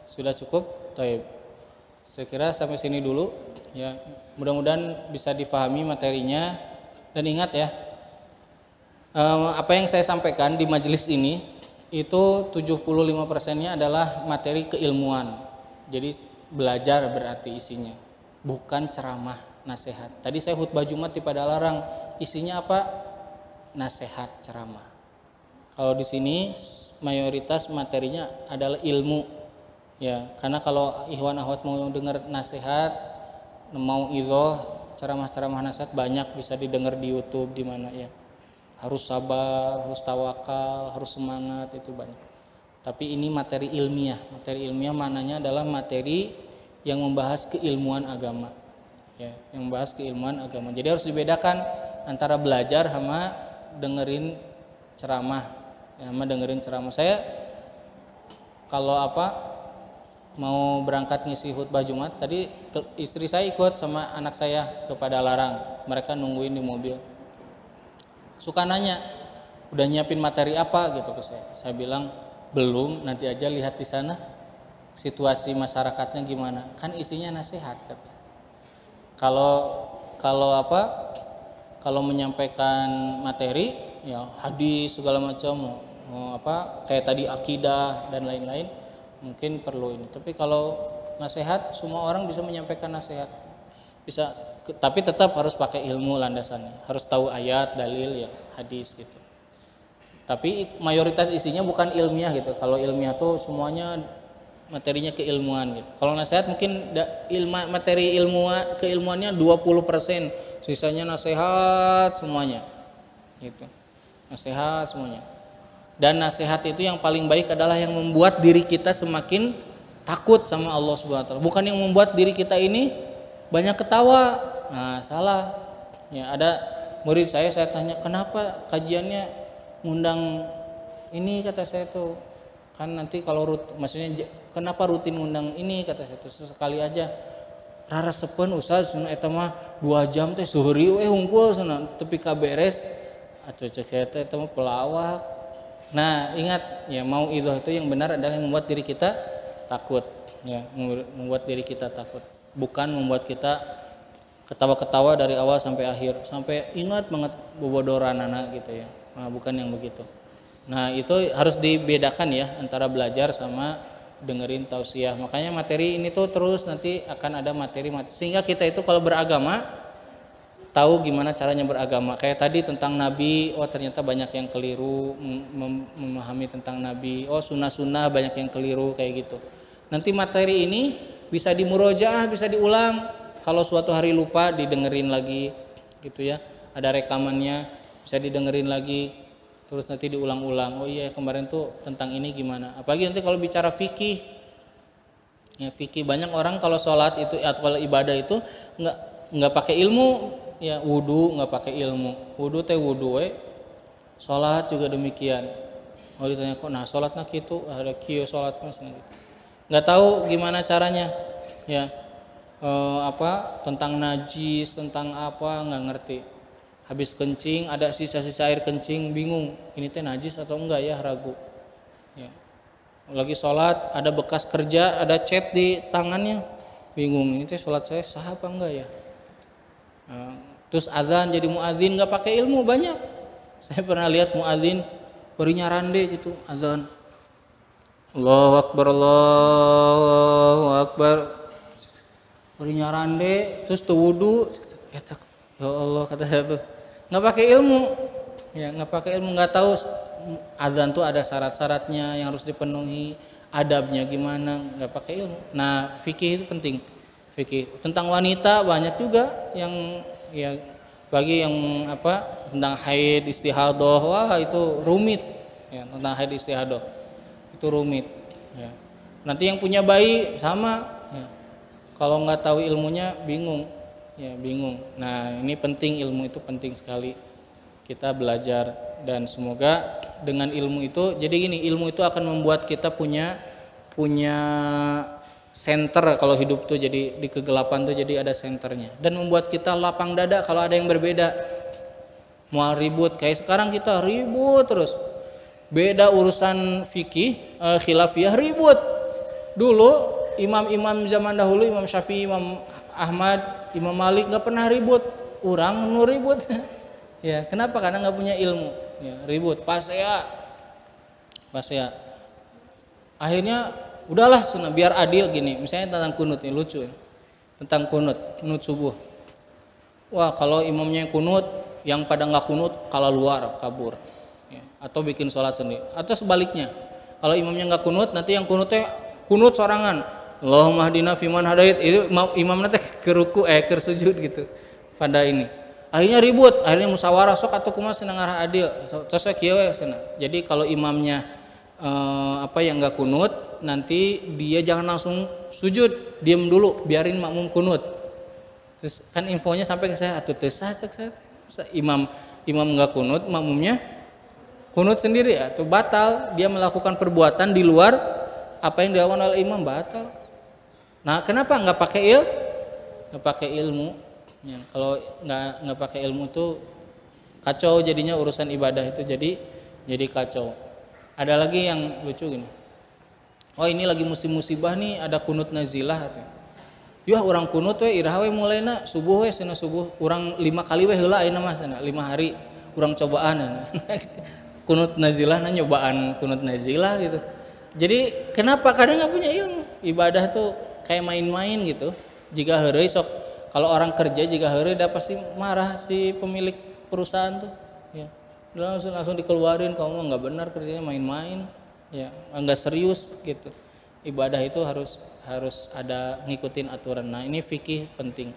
Sudah cukup, taib. Saya kira sampai sini dulu. Ya, mudah-mudahan bisa difahami materinya. Dan ingat ya, apa yang saya sampaikan di majelis ini itu 75%-nya adalah materi keilmuan. Jadi belajar berarti isinya, bukan ceramah, nasihat. Tadi saya khutbah Jumat di Padalarang, isinya apa? Nasihat, ceramah. Kalau di sini mayoritas materinya adalah ilmu, ya. Karena kalau ikhwan akhwat mau dengar nasihat, mau idhoh, ceramah-ceramah nasihat banyak bisa didengar di YouTube, di mana ya. Harus sabar, harus tawakal, harus semangat, itu banyak. Tapi ini materi ilmiah. Materi ilmiah mananya adalah materi yang membahas keilmuan agama. Ya, yang membahas keilmuan agama. Jadi harus dibedakan antara belajar sama dengerin ceramah. Ya, sama dengerin ceramah. Saya kalau mau berangkat ngisi khutbah Jumat, tadi istri saya ikut sama anak saya ke Padalarang. Mereka nungguin di mobil. Suka nanya, udah nyiapin materi apa gitu ke saya. Saya bilang belum, nanti aja lihat di sana situasi masyarakatnya gimana. Kan isinya nasihat. Kalau menyampaikan materi, ya hadis segala macam, kayak tadi akidah dan lain-lain, mungkin perlu ini. Tapi kalau nasihat, semua orang bisa menyampaikan nasihat, bisa. Tapi tetap harus pakai ilmu landasannya, harus tahu ayat, dalil, ya hadis gitu. Tapi mayoritas isinya bukan ilmiah gitu. Kalau ilmiah tuh semuanya materinya keilmuan gitu. Kalau nasihat mungkin materi keilmuannya 20%, sisanya nasihat semuanya gitu. Nasihat semuanya. Dan nasihat itu yang paling baik adalah yang membuat diri kita semakin takut sama Allah Subhanahu wa taala. Bukan yang membuat diri kita ini banyak ketawa. Nah, salah. Ya, ada murid saya tanya, "Kenapa kajiannya ngundang ini?" Kata saya tuh. Kan nanti kalau maksudnya kenapa rutin ngundang ini, kata saya tuh, sesekali aja. Rara sepen ustaz cenah eta mah 2 jam teh seueuri we hungkul cenah tepi ka beres. Atuh cek eta mah pelawak. Nah, ingat ya, mau itu yang benar adalah yang membuat diri kita takut, ya, membuat diri kita takut, bukan membuat kita ketawa-ketawa dari awal sampai akhir, sampai ingat banget bobodoran anak gitu ya. Nah, bukan yang begitu. Nah, itu harus dibedakan ya antara belajar sama dengerin tausiah. Makanya materi ini tuh terus nanti akan ada materi sehingga kita itu kalau beragama tahu gimana caranya beragama. Kayak tadi tentang Nabi, oh ternyata banyak yang keliru memahami tentang Nabi. Oh, sunnah-sunnah banyak yang keliru kayak gitu. Nanti materi ini bisa dimurojaah, bisa diulang. Kalau suatu hari lupa didengerin lagi gitu ya, ada rekamannya, bisa didengerin lagi, terus nanti diulang-ulang. Oh iya kemarin tuh tentang ini gimana. Apalagi nanti kalau bicara fikih, ya fikih banyak orang kalau sholat itu atau kalau ibadah itu nggak pakai ilmu, ya wudu nggak pakai ilmu, wudu teh wudu, sholat juga demikian. Oh ditanya kok, nah sholat nak itu ada kio sholat mas gitu, nggak tahu gimana caranya, ya tentang najis, tentang apa nggak ngerti. Habis kencing ada sisa-sisa air kencing, bingung ini teh najis atau enggak ya, ragu. Ya. Lagi sholat ada bekas kerja, ada cat di tangannya, bingung ini teh sholat saya sah apa enggak ya. Terus azan jadi muadzin nggak pakai ilmu banyak. Saya pernah lihat muadzin berinya rande gitu azan, Allahu Akbar, Allahu Akbar, berinya rande, terus tuh wudu, ya Allah kata saya tuh nggak pakai ilmu, ya nggak pakai ilmu, nggak tahu azan tuh ada syarat-syaratnya yang harus dipenuhi, adabnya gimana, nggak pakai ilmu. Nah fikih itu penting, fikih tentang wanita banyak juga yang ya bagi yang tentang haid istihadah, wah itu rumit ya, tentang haid istihadah itu rumit ya. Nanti yang punya bayi sama ya, kalau nggak tahu ilmunya bingung ya, bingung. Nah ini penting, ilmu itu penting sekali kita belajar, dan semoga dengan ilmu itu, jadi gini, ilmu itu akan membuat kita punya center kalau hidup tuh, jadi di kegelapan tuh jadi ada senternya, dan membuat kita lapang dada kalau ada yang berbeda. Mau ribut kayak sekarang kita ribut terus, beda urusan fikih khilafiyah ribut. Dulu imam-imam zaman dahulu, Imam Syafi'i, Imam Ahmad, Imam Malik nggak pernah ribut, orang nu ribut ya kenapa? Karena nggak punya ilmu ya, ribut pas ya akhirnya udahlah sunnah biar adil gini. Misalnya tentang kunut, ini lucu ya. Tentang kunut subuh. Wah kalau imamnya kunut, yang pada nggak kunut kalau luar kabur ya. Atau bikin sholat sendiri. Atau sebaliknya, kalau imamnya nggak kunut, nanti yang kunutnya kunut sorangan, Allahumma hdina fiman hadait, itu imamnya teh keruku ke sujud gitu pada ini. Akhirnya ribut, akhirnya musyawarah sok atau kumaha senang arah adil. Terus kieu we cenah. Jadi kalau imamnya yang nggak kunut, nanti dia jangan langsung sujud, diam dulu, biarin makmum kunut. Terus kan infonya sampai ke saya, atuh teu sah cek saya. Imam nggak kunut, makmumnya kunut sendiri, atau batal, dia melakukan perbuatan di luar apa yang dilakukan oleh imam, batal. Nah kenapa nggak pakai ilmu? Ya, kalau nggak pakai ilmu tuh kacau jadinya, urusan ibadah itu jadi kacau. Ada lagi yang lucu gini, oh ini lagi musim musibah nih, ada kunut nazilah. Yah orang kunut we iraha we mulaina subuh we cenah subuh, urang 5 kali we heula ayeuna mah cenah 5 hari urang cobaan. Kunut nazilah na nyobaan kunut nazilah gitu. Jadi kenapa? Karena nggak punya ilmu. Ibadah tuh kayak main-main gitu. Jika heureuy sok, kalau orang kerja jika heureuy da pasti marah si pemilik perusahaan tuh ya. Langsung dikeluarin, kamu mah nggak benar kerjanya, main-main ya, nggak serius gitu. Ibadah itu harus ada ngikutin aturan. Nah ini fikih penting,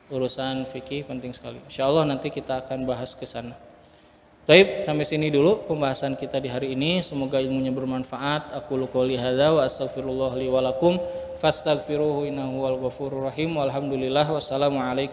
urusan fikih penting sekali. Insyaallah nanti kita akan bahas ke sana. Baik, sampai sini dulu pembahasan kita di hari ini. Semoga ilmunya bermanfaat. Aku qouli hadza wa astaghfirullah li wa lakum fastaghfiruhu innahu wal ghafurur rahim. Walhamdulillah, wassalamualaikum.